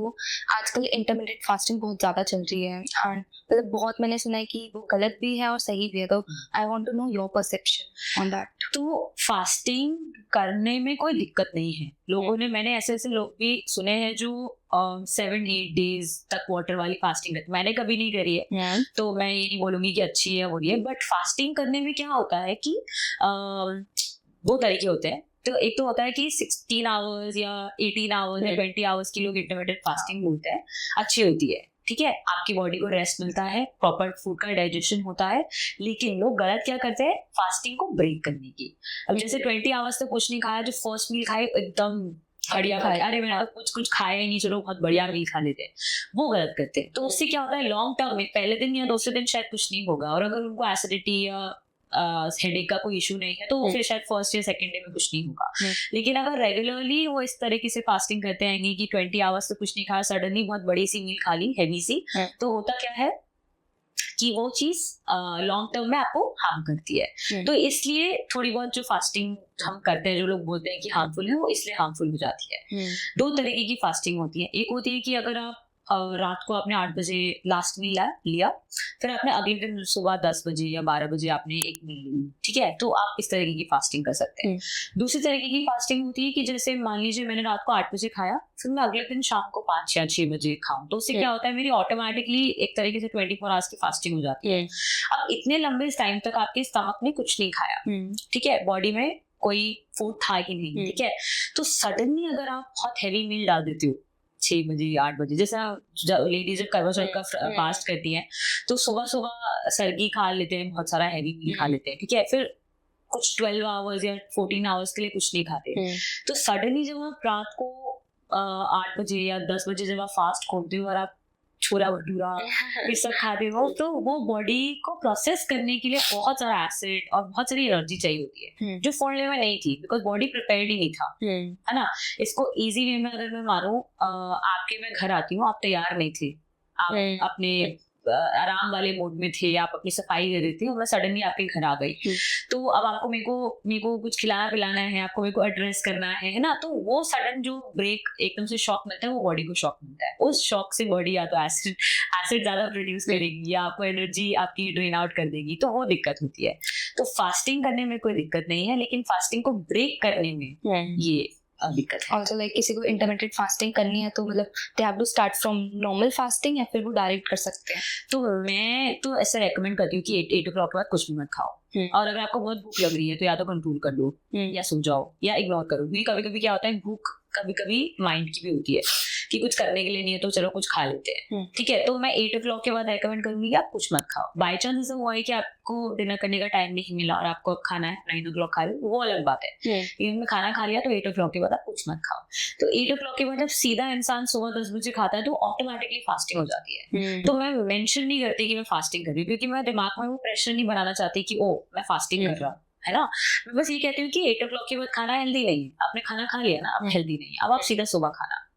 आजकल इंटरमिटेंट फास्टिंग बहुत ज़्यादा चल रही है और मतलब बहुत मैंने सुना है कि वो गलत भी है और सही भी है, तो I want to know your perception on that. तो फास्टिंग करने में कोई दिक्कत नहीं है। लोगों ने, मैंने ऐसे ऐसे लोग भी सुने हैं जो 7-8 डेज तक वाटर वाली फास्टिंग करते, मैंने कभी नहीं करी है तो मैं ये नहीं बोलूंगी कि अच्छी है बुरी है। बट फास्टिंग करने में क्या होता है कि दो तरीके होते हैं। तो एक तो होता है कि 16 आवर्स या 18 आवर्स या 20 आवर्स की लोग इंटरमिटेंट फास्टिंग बोलते हैं, अच्छी होती है, ठीक है, आपकी बॉडी को रेस्ट मिलता है, प्रॉपर फूड का डाइजेशन होता है। लेकिन लोग गलत क्या करते हैं फास्टिंग को ब्रेक करने की। अब जैसे 20 आवर्स तक कुछ नहीं खाया, जो फर्स्ट मील खाए एकदम बढ़िया खाए, अरे मैंने कुछ खाया ही नहीं, चलो बहुत बढ़िया मील खा लेते हैं, वो गलत करते हैं। तो उससे क्या होता है लॉन्ग टर्म में पहले दिन या दूसरे दिन शायद कुछ नहीं होगा, और अगर उनको एसिडिटी या हेडेक का कोई इशू नहीं है तो फिर शायद फर्स्ट या सेकंड डे में कुछ नहीं होगा। लेकिन अगर रेगुलरली वो इस तरीके से फास्टिंग करते आएंगे कि 20 आवर्स से कुछ नहीं खाया, सडनली बहुत बड़ी सी मील खा ली हैवी सी, तो होता क्या है कि वो चीज लॉन्ग टर्म में आपको हार्म करती है। तो इसलिए थोड़ी बहुत जो फास्टिंग हम करते हैं, जो लोग बोलते हैं कि हार्मफुल है, वो इसलिए हार्मफुल हो जाती है। दो तरीके की फास्टिंग होती है। एक होती है कि अगर आप रात को आपने 8 बजे लास्ट मील लिया, फिर आपने अगले दिन सुबह 10 बजे या 12 बजे आपने एक मील ली, ठीक है, तो आप इस तरीके की फास्टिंग कर सकते हैं। दूसरी तरीके की फास्टिंग होती है कि जैसे मान लीजिए मैंने रात को 8 बजे खाया, फिर मैं अगले दिन शाम को 5 या 6 बजे खाऊं, तो उससे क्या होता है मेरी ऑटोमेटिकली एक तरीके से 24 आवर्स की फास्टिंग हो जाती है। अब इतने लंबे टाइम तक आपके स्टमक ने कुछ नहीं खाया, ठीक है, बॉडी में कोई फूड था कि नहीं, ठीक है, तो सडनली अगर आप बहुत हैवी मील डाल देते हो 6 बजे 8 बजे, जैसा लेडीज जब करवा चौथ का फास्ट करती हैं तो सुबह सुबह सरगी खा लेते हैं, बहुत सारा हैवी मील खा लेते हैं, ठीक है, फिर कुछ 12 आवर्स या 14 आवर्स के लिए कुछ नहीं खाते। तो सडनली जब आप रात को 8 बजे या 10 बजे जब आप फास्ट खोलते हो और आप छोला भटूरा ये सब खाते हो, तो वो बॉडी को प्रोसेस करने के लिए बहुत सारा एसिड और बहुत सारी एनर्जी चाहिए होती है, जो फॉरन में नहीं थी, बिकॉज बॉडी प्रिपेयर्ड ही नहीं था, है ना। इसको इजी वे में अगर मैं मारूं, आपके मैं घर आती हूँ, आप तैयार नहीं थे, आप अपने आराम वाले मोड में थे, आप अपनी सफाई कर रही थी और मैं सडनली आपके घर आ गई, तो अब आपको मेरे को कुछ खिलाना पिलाना है, आपको मेरे को एड्रेस करना है ना, तो वो सडन जो ब्रेक एकदम से शॉक मिलता है, वो बॉडी को शॉक मिलता है। उस शॉक से बॉडी या तो एसिड ज्यादा प्रोड्यूस करेगी या आपको एनर्जी आपकी ड्रेन आउट कर देगी, तो वो दिक्कत होती है। तो फास्टिंग करने में कोई दिक्कत नहीं है, लेकिन फास्टिंग को ब्रेक करने में ये दिक्कत है। ऑल्सो लाइक किसी को इंटरमिटेंट फास्टिंग करनी है तो मतलब they have to start from normal fasting या फिर वो डायरेक्ट कर सकते हैं? तो मैं तो ऐसा रेकमेंड करती हूँ कि 8 o'clock के बाद कुछ भी मत खाओ, और अगर आपको बहुत भूख लग रही है तो या तो कंट्रोल कर लो या सो जाओ या इग्नोर करो, क्योंकि कभी कभी क्या होता है भूख कभी कभी माइंड की भी होती है कि कुछ करने के लिए नहीं है तो चलो कुछ खा लेते हैं, ठीक है। तो मैं 8 o'clock के बाद रेकमेंड करूंगी कि आप कुछ मत खाओ। बाई चांस ऐसा हुआ है कि आपको डिनर करने का टाइम नहीं मिला और आपको अब खाना है 9 o'clock खा लो, वो अलग बात है, लेकिन मैं खाना खा लिया तो 8 o'clock के बाद आप कुछ मत खाओ। तो 8 o'clock के बाद जब सीधा इंसान सुबह 10 बजे खाता है तो ऑटोमेटिकली फास्टिंग हो जाती है। तो मैं मेंशन नहीं करती कि मैं फास्टिंग कर रही हूँ, क्योंकि मैं दिमाग में वो प्रेशर नहीं बनाना चाहती कि ओ मैं फास्टिंग कर रहा हूँ, है ना। मैं बस ये कहती हूँ कि 8 o'clock के बाद खाना हेल्दी नहीं है, आपने खाना खा लिया ना, अब हेल्दी नहीं है, अब आप सीधा सुबह खाना।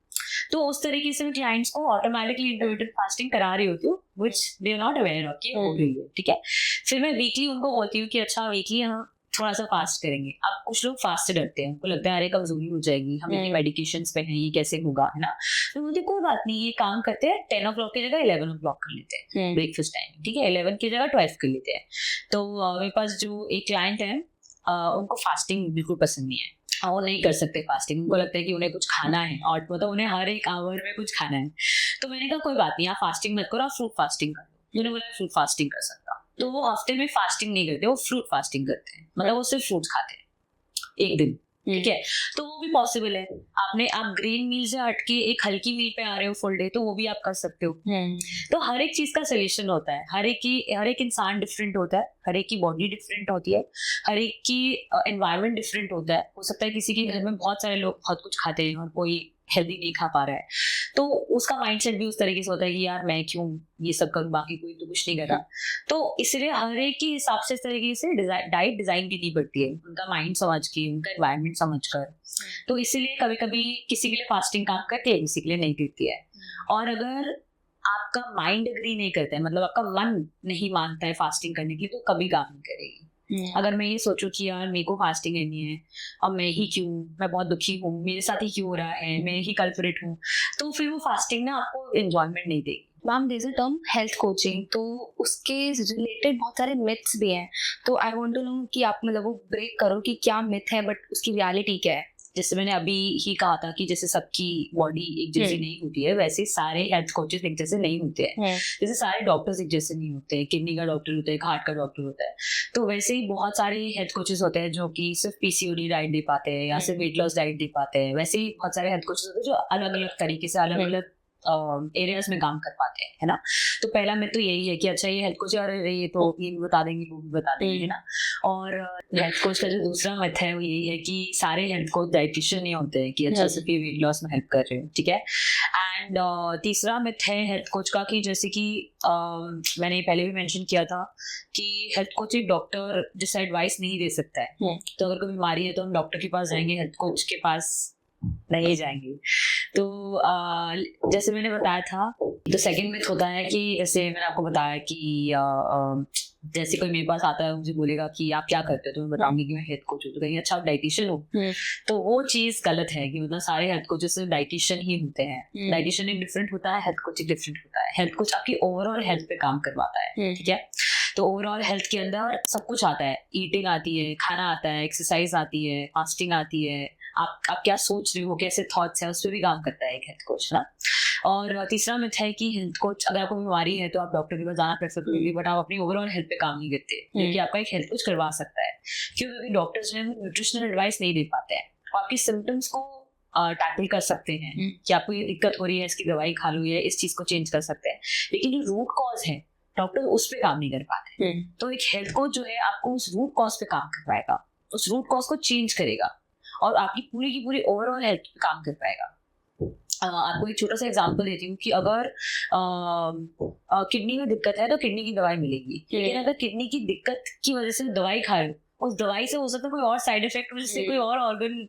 तो उस तरीके से मैं क्लाइंट्स को ऑटोमेटिकली इंटरमिटेंट फास्टिंग करा रही होती हूँ, which they are not aware of कि हो रही है, ठीक है। फिर मैं वीकली उनको बोलती हूँ कि अच्छा वीकली हम थोड़ा सा फास्ट करेंगे। अब कुछ लोग फास्ट से डरते हैं, उनको लगता है अरे कमजोरी हो जाएगी, हम इतनी मेडिकेशंस पे हैं, ये कैसे होगा, है ना। तो मुझे कोई बात नहीं, ये काम करते हैं 10 o'clock की जगह 11 o'clock कर लेते हैं ब्रेकफास्ट टाइम, ठीक है, 11 की जगह 12 कर लेते हैं। तो मेरे पास जो एक क्लाइंट है उनको फास्टिंग बिल्कुल पसंद नहीं है, वो नहीं कर सकते फास्टिंग, उनको लगता है कि उन्हें कुछ खाना है और मतलब उन्हें हर एक आवर में कुछ खाना है। तो मैंने कहा कोई बात नहीं, आप फास्टिंग मत करो, आप फ्रूट फास्टिंग कर लो। उन्होंने बोला फ्रूट फास्टिंग कर सकता, तो वो हफ्ते में फास्टिंग नहीं करते, वो फ्रूट फास्टिंग करते हैं, मतलब वो सिर्फ फ्रूट्स खाते हैं एक दिन, ठीक है। तो वो भी पॉसिबल है। आप ग्रीन मील से हट के एक हल्की मील पे आ रहे हो फुल डे, तो वो भी आप कर सकते हो। तो हर एक चीज का सोल्यूशन होता है, हर एक इंसान डिफरेंट होता है, हर एक की बॉडी डिफरेंट होती है, हर एक की एनवायरनमेंट डिफरेंट होता है। हो सकता है किसी के घर में बहुत सारे लोग बहुत कुछ खाते हैं और कोई हेल्दी नहीं खा पा रहा है, तो उसका माइंडसेट भी उस तरीके से होता है कि यार मैं क्यों ये सब करूं, बाकी कोई तो कुछ नहीं कर रहा। तो इसलिए हर एक के हिसाब से इस तरीके से डाइट डिजाइन करनी पड़ती है, उनका माइंड समझ के, उनका एनवायरनमेंट समझ कर। तो इसीलिए कभी कभी किसी के लिए फास्टिंग काम करती है, किसी के लिए नहीं करती है। और अगर आपका माइंड एग्री नहीं करता है, मतलब आपका मन नहीं मानता है फास्टिंग करने की, तो कभी काम नहीं करेगी। अगर मैं ये सोचूं कि यार मेरे को फास्टिंग करनी है, अब मैं ही क्यों, मैं बहुत दुखी हूँ, मेरे साथ ही क्यों हो रहा है, मैं ही कल्प्रिट हूँ, तो फिर वो फास्टिंग ना आपको एंजॉयमेंट नहीं देगी। Ma'am there is a term health coaching, तो उसके रिलेटेड बहुत सारे मिथ्स भी हैं, तो आई वांट टू नो कि आप मतलब वो ब्रेक करो कि क्या मिथ है बट उसकी रियलिटी क्या है। जैसे मैंने अभी ही कहा था कि जैसे सबकी बॉडी एक जैसी नहीं होती है, वैसे सारे हेल्थ कोचेस एक जैसे नहीं होते हैं। जैसे सारे डॉक्टर्स एक जैसे नहीं होते हैं, किडनी का डॉक्टर होता है, हार्ट का डॉक्टर होता है, तो वैसे ही बहुत सारे हेल्थ कोचेस होते हैं जो कि सिर्फ पीसीओडी डाइट दे पाते हैं या सिर्फ वेट लॉस डाइट दे पाते हैं। वैसे ही बहुत सारे हेल्थ कोचेस होते हैं जो अलग अलग तरीके से अलग अलग एरियाज में काम कर पाते हैं, है ना। तो पहला मैं तो यही है कि अच्छा ये हेल्थ कोच, और ये तो ये भी बता देंगे, वो भी बता देंगे, है ना। और हेल्थ कोच का जो दूसरा मत है वो यही है कि सारे हेल्थ कोच डाइटिशियन नहीं होते हैं कि अच्छा सिर्फ वेट लॉस में हेल्प कर रहे हो, ठीक है। एंड तीसरा मिथ है हेल्थ कोच का कि जैसे कि मैंने पहले भी मेंशन किया था कि हेल्थ कोच एक डॉक्टर जैसे एडवाइस नहीं दे सकता है। तो अगर कोई बीमारी है तो हम डॉक्टर के पास जाएंगे, हेल्थ कोच के पास नहीं जाएंगे। तो जैसे मैंने बताया था, तो सेकंड मिथ होता है कि जैसे मैंने आपको बताया कि जैसे कोई मेरे पास आता है, मुझे बोलेगा कि आप क्या करते हो, तो मैं बताऊंगी कि मैं हेल्थ कोच हूँ, तो कहीं अच्छा आप डाइटिशियन हो, तो वो चीज गलत है कि मतलब सारे हेल्थ कोचेस सिर्फ डाइटिशियन ही होते हैं। डाइटिशियन एक डिफरेंट होता है, हेल्थ कोच एक डिफरेंट होता है। हेल्थ कोच आपकी ओवरऑल हेल्थ पे काम करवाता है, ठीक है। तो ओवरऑल हेल्थ के अंदर सब कुछ आता है, ईटिंग आती है, खाना आता है, एक्सरसाइज आती है, फास्टिंग आती है, आप क्या सोच रहे हो, कैसे थॉट्स है, उस पर भी काम करता है एक हेल्थ कोच ना। और तीसरा मिथ है कि हेल्थ कोच, अगर आपको बीमारी है तो आप डॉक्टर के पास जाना प्रेफर करोगे, बट आप अपनी ओवरऑल हेल्थ पे काम नहीं करते, क्योंकि आपका एक हेल्थ कोच करवा सकता है। क्योंकि डॉक्टर्स जो है न्यूट्रिशनल एडवाइस नहीं दे पाते हैं, वो आपकी सिम्टम्स को टैकल कर सकते हैं कि आपको ये दिक्कत हो रही है, इसकी दवाई खा लो, या इस चीज को चेंज कर सकते हैं, लेकिन जो रूट कॉज है डॉक्टर उस पर काम नहीं कर पाते। तो एक हेल्थ कोच जो है आपको उस रूट कॉज पे काम कर पाएगा, उस रूट कॉज को चेंज करेगा और आपकी पूरी की पूरी ओवरऑल हेल्थ पे काम कर पाएगा। आपको एक छोटा सा एग्जांपल देती हूँ कि अगर किडनी में दिक्कत है तो किडनी की दवाई मिलेगी, लेकिन अगर किडनी की दिक्कत की वजह से दवाई खा रहे हो, उस दवाई से हो सकता है कोई और साइड इफेक्ट हो, जिससे कोई और ऑर्गन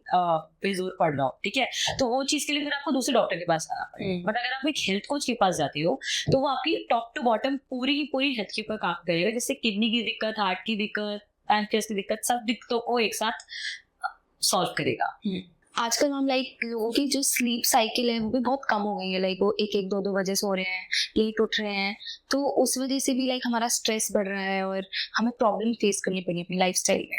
पे जोर पड़ रहा हो, ठीक है। तो वो चीज के लिए फिर आपको दूसरे डॉक्टर के पास आना पड़ेगा। बट अगर आप एक हेल्थ कोच के पास जाते हो तो वो आपकी टॉप टू बॉटम पूरी की पूरी हेल्थ के ऊपर काम करेगा, जैसे किडनी की दिक्कत, हार्ट की दिक्कत, पैंक्रियास की दिक्कत, सब दिक्कतों को एक साथ सॉल्व करेगा। आजकल हम लाइक लोगों की जो स्लीप साइकिल है वो भी बहुत कम हो गई है, लाइक वो एक एक दो दो बजे सो रहे हैं, लेट उठ रहे हैं, तो उस वजह से भी लाइक हमारा स्ट्रेस बढ़ रहा है और हमें प्रॉब्लम फेस करनी पड़ी अपनी लाइफस्टाइल में।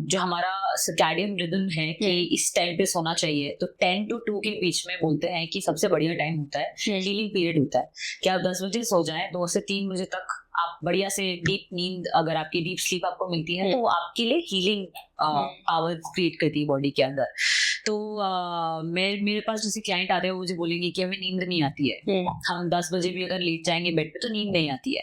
जो हमारा सर्कैडियन रिदम है कि इस टाइम पे सोना चाहिए, तो 10 to 2 के बीच में बोलते हैं कि सबसे बढ़िया टाइम होता है, हीलिंग पीरियड होता है कि आप 10 बजे सो जाएं, 2 से 3 बजे तक आप बढ़िया से डीप नींद, अगर आपकी डीप स्लीप आपको मिलती है तो वो आपके लिए हीलिंग पावर क्रिएट करती है बॉडी के अंदर। तो मेरे पास जैसे क्लाइंट आते हैं वो मुझे बोलेंगे कि हमें नींद नहीं आती है, हम 10 बजे भी अगर लेट जाएंगे बेड पे तो नींद नहीं आती है।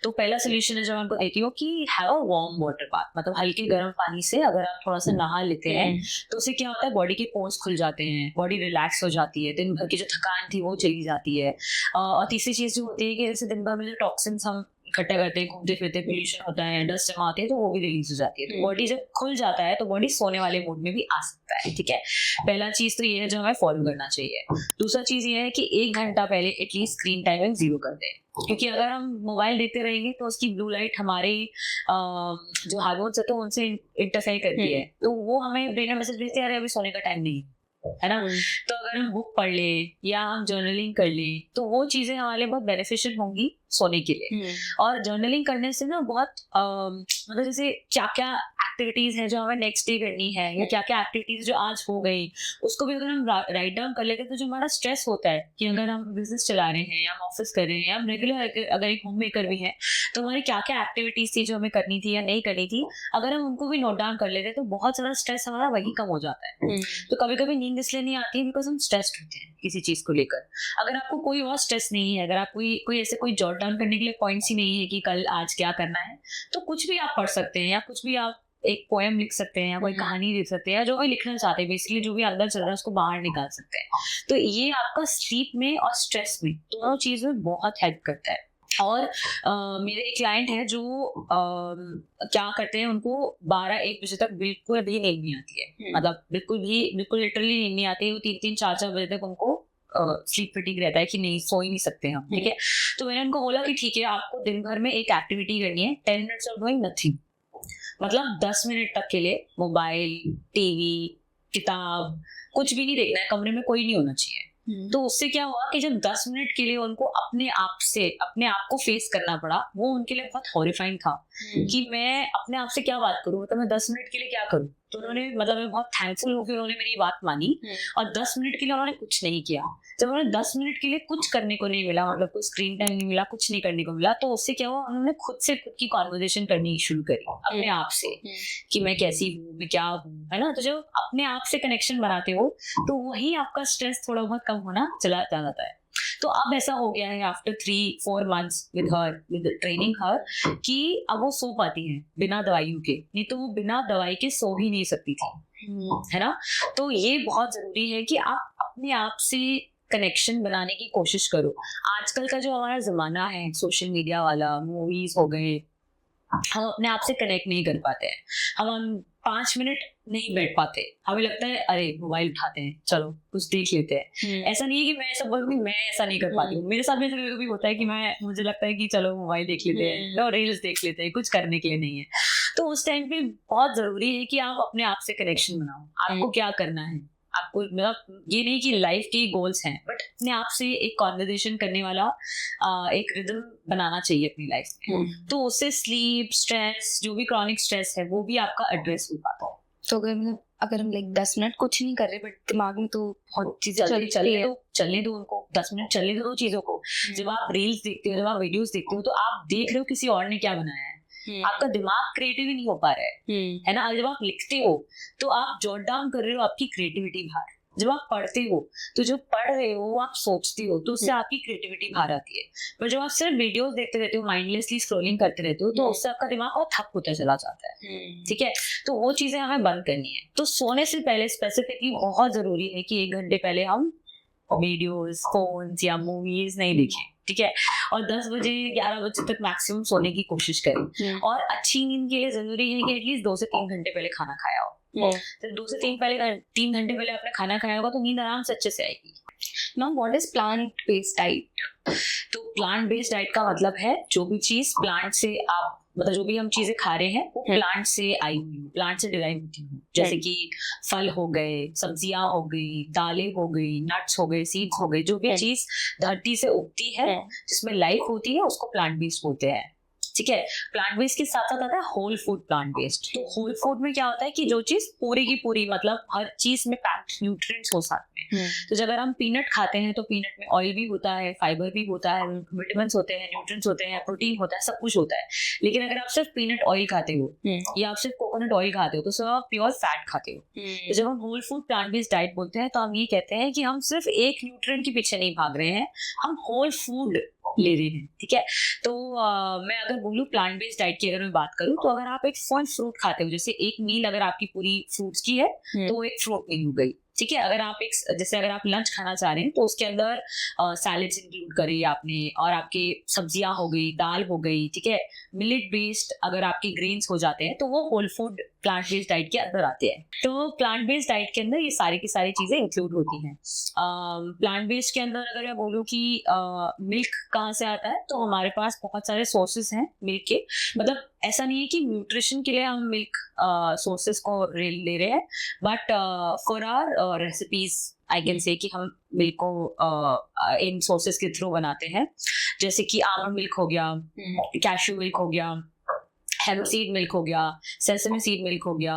तो पहला सोल्यूशन है जो मैं उनको देती हूँ कि have a warm water bath, मतलब हल्के गर्म पानी से अगर आप थोड़ा सा नहा लेते हैं तो उससे क्या होता है, बॉडी के पोर्स खुल जाते हैं, बॉडी रिलैक्स हो जाती है, दिन भर की जो थकान थी वो चली जाती है। और तीसरी चीज जो होती है कि जैसे दिन भर में जो टॉक्सिन्स हम इकट्ठा करते हैं, घूमते फिरते पोल्यूशन होता है, डस्ट जमा आती है, तो वो भी रिलीज हो जाती है। तो बॉडी जब खुल जाता है तो बॉडी सोने वाले मूड में भी आ सकता है, ठीक है। पहला चीज तो ये है जो हमें फॉलो करना चाहिए। दूसरा चीज ये है कि 1 घंटा पहले एटलीस्ट स्क्रीन टाइमिंग 0 कर दें, क्योंकि अगर हम मोबाइल देखते रहेंगे तो उसकी ब्लू लाइट हमारे जो हार्मोन्स है तो उनसे इंटरफेयर करती है, तो वो हमें ब्रेन में मैसेज भेजते हैं अरे अभी सोने का टाइम नहीं है ना। तो अगर हम बुक पढ़ ले या हम जर्नलिंग कर ले तो वो चीजें हमारे लिए बहुत बेनिफिशियल होंगी सोने के लिए। और जर्नलिंग करने से ना बहुत मतलब जैसे क्या क्या एक्टिविटीज है जो हमें नेक्स्ट डे करनी है, या क्या क्या एक्टिविटीज जो आज हो गई उसको भी अगर हम राइट डाउन कर लेते हैं तो जो हमारा स्ट्रेस होता है कि अगर हम बिजनेस चला रहे हैं या हम ऑफिस कर रहे हैं या हम रेगुलर अगर एक होम मेकर भी हैं तो हमारी क्या क्या एक्टिविटीज थी जो हमें करनी थी या नहीं करनी थी, अगर हम उनको भी नोट डाउन कर लेते हैं तो बहुत सारा स्ट्रेस हमारा वही कम हो जाता है। तो कभी कभी नींद इसलिए नहीं आती है बिकॉज हम स्ट्रेस्ड होते हैं किसी चीज को लेकर। अगर आपको कोई और स्ट्रेस नहीं है, अगर आप कोई ऐसे कोई जॉट डाउन करने के लिए पॉइंट्स ही नहीं है कि कल आज क्या करना है, तो कुछ भी आप पढ़ सकते हैं या कुछ भी आप एक पोएम लिख सकते हैं या कोई कहानी लिख सकते हैं या जो भी लिखना चाहते हैं, बेसिकली जो भी अंदर चल रहा है उसको बाहर निकाल सकते हैं। तो ये आपका स्लीप में और स्ट्रेस में दोनों चीज में बहुत हेल्प करता है। और मेरे एक क्लाइंट है जो क्या करते हैं, उनको 12-1 बजे तक बिल्कुल भी नींद नहीं आती है, मतलब बिल्कुल लिटरली नींद नहीं आती है। वो 3-3, 4-4 बजे तक उनको स्लीप फिटिंग रहता है कि नहीं सो ही नहीं सकते हम, ठीक है। तो मैंने उनको बोला कि ठीक है आपको दिन भर में एक एक्टिविटी करनी है, 10 minutes ऑफ डूइंग नथिंग, मतलब 10 मिनट तक के लिए मोबाइल, टीवी, किताब कुछ भी नहीं देखना है, कमरे में कोई नहीं होना चाहिए। तो उससे क्या हुआ कि जब 10 मिनट के लिए उनको अपने आप को फेस करना पड़ा, वो उनके लिए बहुत हॉरिफाइंग था कि मैं अपने आप से क्या बात करूं, मतलब मैं 10 मिनट के लिए क्या करूं। तो उन्होंने, मतलब मैं बहुत थैंकफुल हूँ कि उन्होंने मेरी बात मानी और 10 मिनट के लिए उन्होंने कुछ नहीं किया। जब उन्होंने 10 मिनट के लिए कुछ करने को नहीं मिला, मतलब कोई स्क्रीन टाइम नहीं मिला, कुछ नहीं करने को मिला, तो उससे क्या हुआ, उन्होंने खुद से खुद की कॉन्वर्जेशन करनी शुरू करी अपने आप से कि मैं कैसी हूँ, मैं क्या हूँ, है ना। तो जब अपने आप से कनेक्शन बनाते हो तो वही आपका स्ट्रेस थोड़ा बहुत कम होना चला जाता है। तो अब ऐसा हो गया है आफ्टर 3-4 मंथ्स विद ट्रेनिंग हर कि अब वो सो पाती है बिना दवाइयों के, नहीं तो वो बिना दवाई के सो ही नहीं सकती थी, है ना। तो ये बहुत जरूरी है कि आप अपने आप से कनेक्शन बनाने की कोशिश करो। आजकल का जो हमारा जमाना है सोशल मीडिया वाला, मूवीज हो गए, हम अपने आप से कनेक्ट नहीं कर पाते हैं। हम 5 मिनट नहीं बैठ पाते, हमें लगता है अरे मोबाइल उठाते हैं, चलो कुछ देख लेते हैं। ऐसा नहीं है कि मैं ऐसा बोलूँ, मैं ऐसा नहीं कर पाती हूँ, मेरे साथ भी कभी होता है कि मुझे लगता है कि चलो मोबाइल देख लेते हैं और रील्स देख लेते हैं, कुछ करने के लिए नहीं है। तो उस टाइम पे बहुत जरूरी है कि आप अपने आप से कनेक्शन बनाओ। आपको क्या करना है, आपको, मतलब ये नहीं कि लाइफ के गोल्स हैं, बट अपने आप से एक कॉन्वर्जेशन करने वाला एक रिदम बनाना चाहिए अपनी लाइफ में। तो उससे स्लीप, स्ट्रेस, जो भी क्रॉनिक स्ट्रेस है वो भी आपका एड्रेस हो पाता है। तो अगर हम लाइक 10 मिनट कुछ नहीं कर रहे बट दिमाग में तो बहुत चीजें चलने दो उनको, 10 मिनट चलने दो चीजों को। जब आप रील्स देखते हो, जब आप वीडियोस देखते हो, तो आप देख रहे हो किसी और ने क्या बनाया है, आपका दिमाग क्रिएटिव ही नहीं हो पा रहा है ना। जब आप लिखते हो तो आप जॉट डाउन कर रहे हो आपकी क्रिएटिविटी बाहर। जब आप पढ़ते हो तो जो पढ़ रहे हो वो आप सोचते हो, तो उससे आपकी क्रिएटिविटी बाहर आती है। पर जब आप सिर्फ वीडियोस देखते रहते हो, माइंडलेसली स्क्रॉलिंग करते रहते हो, तो उससे आपका दिमाग और थक होता चला जाता है, ठीक है। तो वो चीजें हमें बंद करनी है। तो सोने से पहले स्पेसिफिकली बहुत जरूरी है कि 1 घंटे पहले हम वीडियोस, फोन्स या मूवीज नहीं देखें, ठीक है। और 10 बजे 11 बजे तक मैक्सिमम सोने की कोशिश करें। और अच्छी नींद के लिए जरूरी है कि एटलीस्ट 2 से 3 घंटे पहले खाना खाया हो। तो 2 से 3 घंटे पहले आपने खाना खाया होगा तो नींद आराम से अच्छे से आएगी। Now what is plant based diet? तो प्लांट बेस्ड डाइट का मतलब है जो भी चीज प्लांट से आप, मतलब जो भी हम चीजें खा रहे हैं वो प्लांट से आई हुई हो, प्लांट से डिराइव होती हो। जैसे कि फल हो गए, सब्जियां हो गई, दालें हो गई, नट्स हो गए, सीड्स हो गए, जो भी चीज धरती से उगती है जिसमें लाइफ होती है उसको प्लांट बेस्ड बोलते हैं, ठीक है। प्लांट बेस्ड के साथ साथ आता है होल फूड प्लांट बेस्ड। तो होल फूड में क्या होता है कि जो चीज पूरी की पूरी, मतलब हर चीज में पैक्ड न्यूट्रिएंट्स हो साथ में। तो जब अगर हम पीनट खाते हैं तो पीनट में ऑयल भी होता है, फाइबर भी होता है, विटामिन्स होते हैं, न्यूट्रिएंट्स होते हैं, प्रोटीन होता है, सब कुछ होता है। लेकिन अगर आप सिर्फ पीनट ऑयल खाते हो या आप सिर्फ कोकोनट ऑयल खाते हो तो सिर्फ आप प्योर फैट खाते हो। तो जब हम whole food plant based diet बोलते हैं तो हम ये कहते हैं कि हम सिर्फ एक न्यूट्रिएंट के पीछे नहीं भाग रहे हैं, हम होल फूड ले रहे हैं, ठीक है। तो मैं अगर बोलूँ प्लांट बेस्ड डाइट की अगर मैं बात करूँ, तो अगर आप एक फल फ्रूट खाते हो, जैसे एक मील अगर आपकी पूरी फ्रूट्स की है तो वो एक फ्रूट मील हो गई, ठीक है। अगर आप जैसे अगर आप लंच खाना चाह रहे हैं तो उसके अंदर सैलेड्स इंक्लूड करिए आपने, और आपकी सब्जियां हो गई, दाल हो गई, ठीक है। मिलेट बेस्ड अगर आपके ग्रेन्स हो जाते हैं तो वो whole food plant based diet के अंदर आते हैं। तो प्लांट बेस्ड डाइट के अंदर ये सारी की सारी चीजें इंक्लूड होती हैं। प्लांट बेस्ड के अंदर अगर मैं बोलूँ कि मिल्क कहाँ से आता है, तो हमारे पास बहुत सारे सोर्सेस हैं मिल्क के। मतलब ऐसा नहीं है कि न्यूट्रिशन के लिए हम मिल्क सोर्सेस को ले रहे हैं, but for our recipes I can say कि हम मिल्क को इन सोर्सेस के थ्रू बनाते हैं। जैसे कि आमंड मिल्क हो गया, कैशू मिल्क हो गया, हेम्प सीड मिल्क हो गया, सेसमी सीड मिल्क हो गया,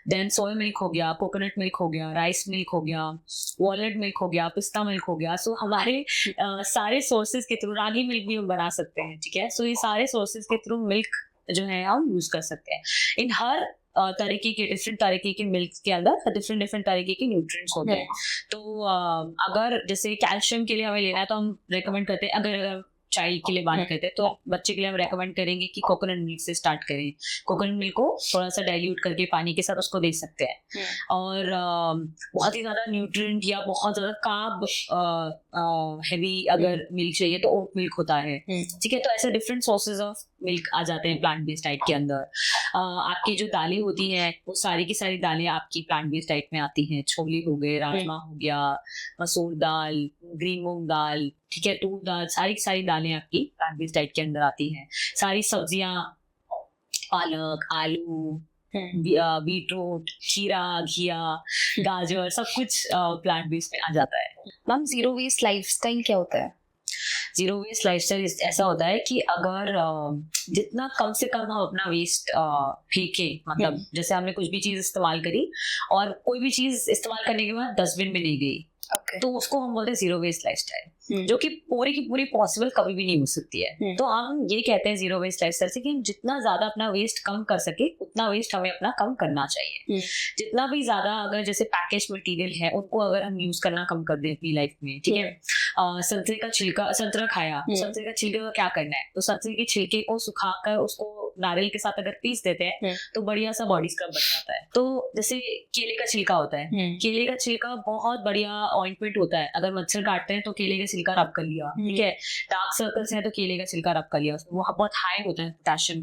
देन सोया मिल्क हो गया, कोकोनट मिल्क हो गया, राइस मिल्क हो गया, वॉलनट मिल्क हो गया, पिस्ता मिल्क हो गया। सो हमारे सारे सोर्सेज के थ्रू रागी मिल्क भी हम बना सकते हैं, ठीक है। सो ये सारे सोर्सेज के थ्रू मिल्क जो है हम यूज कर सकते हैं। इन हर तरीके के डिफरेंट तरीके के मिल्क के अंदर डिफरेंट तरीके के न्यूट्रिएंट्स होते हैं। तो अगर जैसे कैल्शियम के लिए हमें लेना है तो हम रेकमेंड करते हैं, अगर चाइल्ड के लिए बात करते हैं तो बच्चे के लिए हम रेकमेंड करेंगे कि कोकोनट मिल्क से स्टार्ट करें। कोकोनट मिल्क को थोड़ा सा डाइल्यूट करके पानी के साथ उसको दे सकते हैं। और बहुत ही ज्यादा न्यूट्रिएंट या बहुत ज्यादा कार्ब हेवी अगर मिल्क चाहिए तो ओट मिल्क होता है, ठीक है। तो ऐसे डिफरेंट सोर्सेज ऑफ मिल्क आ जाते हैं प्लांट बेस्ड डाइट के अंदर। आपकी जो दालें होती हैं वो सारी की सारी दालें आपकी प्लांट बेस्ड डाइट में आती हैं। छोले हो गए, राजमा हो गया, मसूर दाल, ग्रीन मूंग दाल, ठीक है, तूर दाल, सारी की सारी दालें आपकी प्लांट बेस्ड डाइट के अंदर आती हैं। सारी सब्जियां, पालक, आलू, बीट रूट, खीरा, घिया, गाजर, सब कुछ प्लांट बेस्ड में आ जाता है। मैम जीरो वेस्ट लाइफस्टाइल क्या होता है? जीरो वेस्ट लाइफस्टाइल ऐसा होता है कि अगर जितना कम से कम हम अपना वेस्ट फेंके, मतलब जैसे हमने कुछ भी चीज इस्तेमाल करी और कोई भी चीज इस्तेमाल करने के बाद डस्टबिन में नहीं गई, तो उसको हम बोलते हैं जीरो वेस्ट लाइफस्टाइल, जो कि पूरी की पूरी पॉसिबल कभी भी नहीं हो सकती है। तो हम ये कहते हैं जीरो वेस्ट लाइफस्टाइल से कि हम जितना ज्यादा अपना वेस्ट कम कर सके उतना वेस्ट हमें अपना कम करना चाहिए। जितना भी ज्यादा अगर जैसे पैकेज मटेरियल है उनको अगर हम यूज करना कम कर दें अपनी लाइफ में, ठीक है। संतरे का छिलका, संतरा खाया, संतरे का छिलके का क्या करना है, तो संतरे के छिलके को सुखाकर उसको नारियल के साथ अगर पीस देते हैं तो बढ़िया सा बॉडी स्क्रब बन जाता है। तो जैसे केले का छिलका होता है, केले का छिलका बहुत बढ़िया ऑइंटमेंट होता है। अगर मच्छर काटते हैं तो केले का छिलका रब कर लिया, ठीक है। डार्क सर्कल्स हैं तो केले का छिलका रब कर लिया, वो बहुत हाई होता है पोटेशियम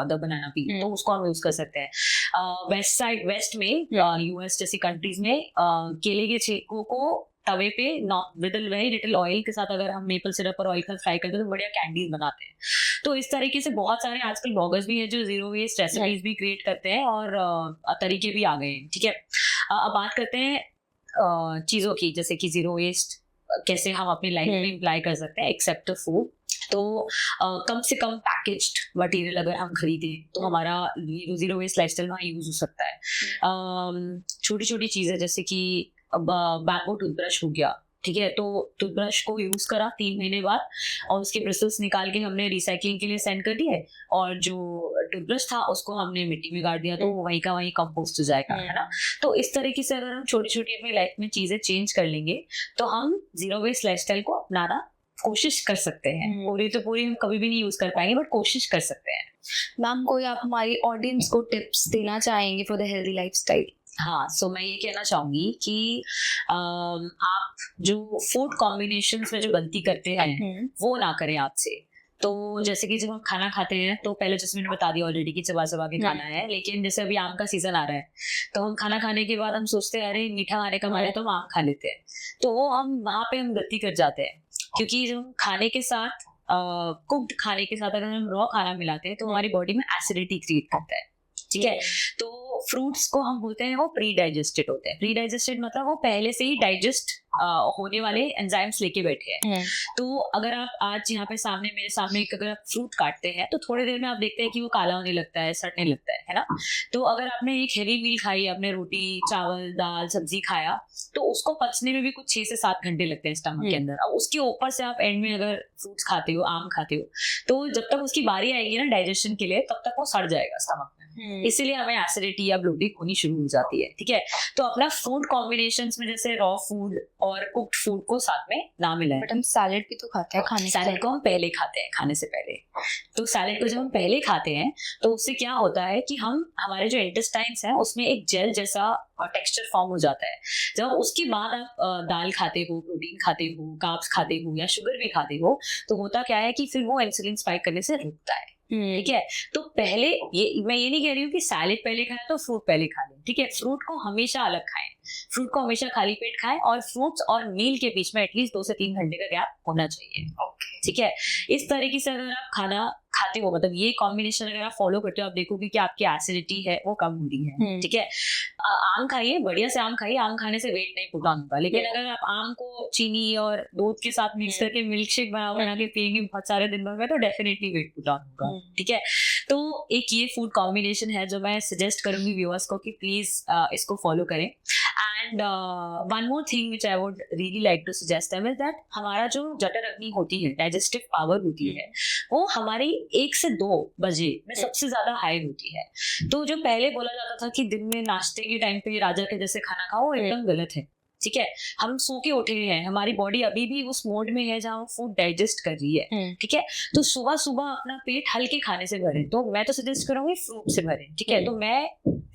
द बनाना पी, तो उसको हम यूज कर सकते हैं। वेस्ट साइड, वेस्ट में यूएस जैसी कंट्रीज में केले के छिलकों को तवे पे विद वेरी लिटिल ऑयल के साथ अगर हम मेपल सिरप और ऑयल का फ्राई करते हैं तो बढ़िया कैंडीज बनाते हैं। तो इस तरीके से बहुत सारे आजकल ब्लॉगर्स भी हैं जो जीरो वेस्ट रेसिपीज भी क्रिएट करते हैं और तरीके भी आ गए हैं, ठीक है। अब बात करते हैं चीजों की, जैसे कि जीरो वेस्ट कैसे हम अपनी लाइफ में इम्प्लाई कर सकते हैं एक्सेप्ट फूड। तो कम से कम पैकेज्ड मटेरियल अगर हम खरीदें तो हमारा जीरो वेस्ट लाइफस्टाइल वहाँ यूज हो सकता है। छोटी छोटी चीजें जैसे कि बैम्बू टूथब्रश हो गया, ठीक है। तो टूथब्रश को यूज करा 3 महीने बाद और उसके ब्रिसल्स निकाल के हमने रिसाइकलिंग के लिए सेंड कर दिए और जो टूथब्रश था उसको हमने मिट्टी में गाड़ दिया, तो वहीं का वहीं कंपोस्ट हो जाएगा, है ना। तो इस तरीके से अगर हम छोटी छोटी अपनी लाइफ में चीजें चेंज कर लेंगे तो हम जीरो वेस्ट लाइफस्टाइल को अपनाना कोशिश कर सकते हैं। पूरी तो पूरी हम कभी भी नहीं यूज कर पाएंगे बट कोशिश कर सकते हैं। मैम कोई आप हमारी ऑडियंस को टिप्स देना चाहेंगे फॉर द हेल्दी लाइफस्टाइल? हाँ, सो मैं ये कहना चाहूंगी कि आप जो फूड कॉम्बिनेशंस में जो गलती करते हैं वो ना करें आपसे। तो जैसे कि जब हम खाना खाते हैं तो पहले जैसे मैंने बता दिया ऑलरेडी कि चबा चबा के खाना है, लेकिन जैसे अभी आम का सीजन आ रहा है तो हम खाना खाने के बाद हम सोचते हैं अरे मीठा खाने का मन है तो हम आम खा लेते हैं, तो वो हम वहाँ पे हम गलती कर जाते हैं। क्योंकि जब खाने के साथ कुक्ड खाने के साथ अगर हम रॉ खाना मिलाते हैं तो हमारी बॉडी में एसिडिटी क्रिएट करता है, ठीक है। तो फ्रूट्स को हम बोलते हैं वो प्री डाइजेस्टेड होते हैं। प्री डाइजेस्टेड मतलब वो पहले से ही डाइजेस्ट होने वाले एंजाइम्स लेके बैठे हैं। तो अगर आप आज यहाँ पे सामने मेरे सामने अगर आप फ्रूट काटते हैं तो थोड़ी देर में आप देखते हैं कि वो काला होने लगता है, सड़ने लगता है ना। तो अगर आपने एक हेवी मील खाई, आपने रोटी चावल दाल सब्जी खाया, तो उसको पचने में भी कुछ 6 से 7 घंटे लगते हैं स्टमक के अंदर। अब उसके ऊपर से आप एंड में अगर फ्रूट्स खाते हो, आम खाते हो, तो जब तक उसकी बारी आएगी ना डाइजेशन के लिए तब तक वो सड़ जाएगा स्टमक में, इसीलिए हमें एसिडिटी या ब्लोटिंग होनी शुरू हो जाती है, ठीक है। तो अपना फूड कॉम्बिनेशंस में जैसे रॉ फूड और कुक्ड फूड को साथ में ना मिलाएं। बट हम सैलेड भी तो खाते हैं, खाने सैलेड को हम पहले खाते हैं खाने से पहले। तो सैलेड को जब हम पहले खाते हैं तो उससे क्या होता है कि हम हमारे जो इंटेस्टाइन्स हैं उसमें एक जेल जैसा टेक्सचर फॉर्म हो जाता है। जब उसके बाद आप दाल खाते हो, प्रोटीन खाते हो, कार्ब्स खाते हो या शुगर भी खाते हो, तो होता क्या है कि फिर वो इंसुलिन स्पाइक करने से रुकता है, ठीक है। तो पहले मैं ये नहीं कह रही हूँ कि सैलेड पहले खाएं तो फ्रूट पहले खा लें, ठीक है। फ्रूट को हमेशा अलग खाएं, फ्रूट को हमेशा खाली पेट खाएं और फ्रूट्स और मील के बीच में एटलीस्ट 2 से 3 घंटे का गैप होना चाहिए, ठीक है। इस तरीके से अगर आप खाना खाते हो, मतलब ये कॉम्बिनेशन अगर आप फॉलो करते हो, आप देखोगे कि आपकी एसिडिटी है वो कम हो रही है, ठीक है। आम खाइए, बढ़िया से आम खाइए, आम खाने से वेट नहीं पुट ऑन होगा। लेकिन अगर आप आम को चीनी और दूध के साथ मिक्स करके मिल्क शेक बना के पिएंगे बहुत सारे दिन में तो डेफिनेटली वेट पुट ऑन होगा, ठीक है। तो एक ये फूड कॉम्बिनेशन है जो मैं सजेस्ट करूंगी व्यूअर्स को कि प्लीज इसको फॉलो करें। And one more thing which I would really like to suggest them is that हमारा जो जठर अग्नि होती है, डाइजेस्टिव पावर होती है, वो हमारी 1 से 2 बजे में सबसे ज्यादा हाई होती है। तो जो पहले बोला जाता था कि दिन में नाश्ते के टाइम पे राजा के जैसे खाना खाओ, वो एकदम गलत है, ठीक है। हम सो के उठे हैं, हमारी बॉडी अभी भी उस मोड में है जहाँ वो फूड डाइजेस्ट कर रही है, ठीक है। तो सुबह सुबह अपना पेट हल्के खाने से भरें। तो मैं तो सजेस्ट करूंगी फ्रूट से भरें, ठीक है। तो मैं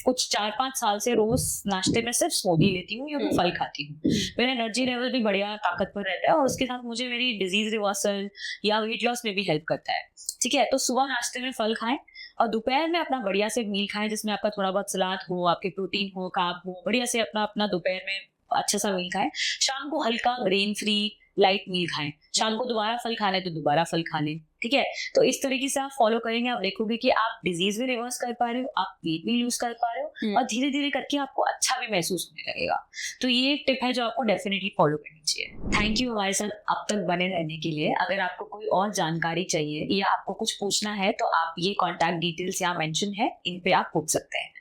कुछ 4-5 साल से रोज नाश्ते में सिर्फ स्मूदी लेती हूँ या फिर फल खाती हूँ। मेरा एनर्जी लेवल भी बढ़िया ताकतवर रहता है और उसके साथ मुझे मेरी डिजीज रिवर्सल या वेट लॉस में भी हेल्प करता है, ठीक है। तो सुबह नाश्ते में फल खाएं और दोपहर में अपना बढ़िया से मील खाएं जिसमें आपका थोड़ा बहुत सलाद हो, आपके प्रोटीन हो, कार्ब हो, बढ़िया से अपना दोपहर में अच्छा सा मील खाएं। शाम को हल्का ग्रेन फ्री लाइट मील खाएं, शाम को दोबारा फल खाना है तो दोबारा फल खा लें, ठीक है। तो इस तरीके से आप फॉलो करेंगे, आप देखोगे कि आप डिजीज भी रिवर्स कर पा रहे हो, आप वेट भी लूज कर पा रहे हो, और धीरे धीरे करके आपको अच्छा भी महसूस होने लगेगा। तो ये एक टिप है जो आपको डेफिनेटली फॉलो करनी चाहिए। थैंक यू हमारे साथ अब तक बने रहने के लिए। अगर आपको कोई और जानकारी चाहिए या आपको कुछ पूछना है तो आप ये कॉन्टैक्ट डिटेल्स यहाँ मेंशन है, इन पे आप पूछ सकते हैं।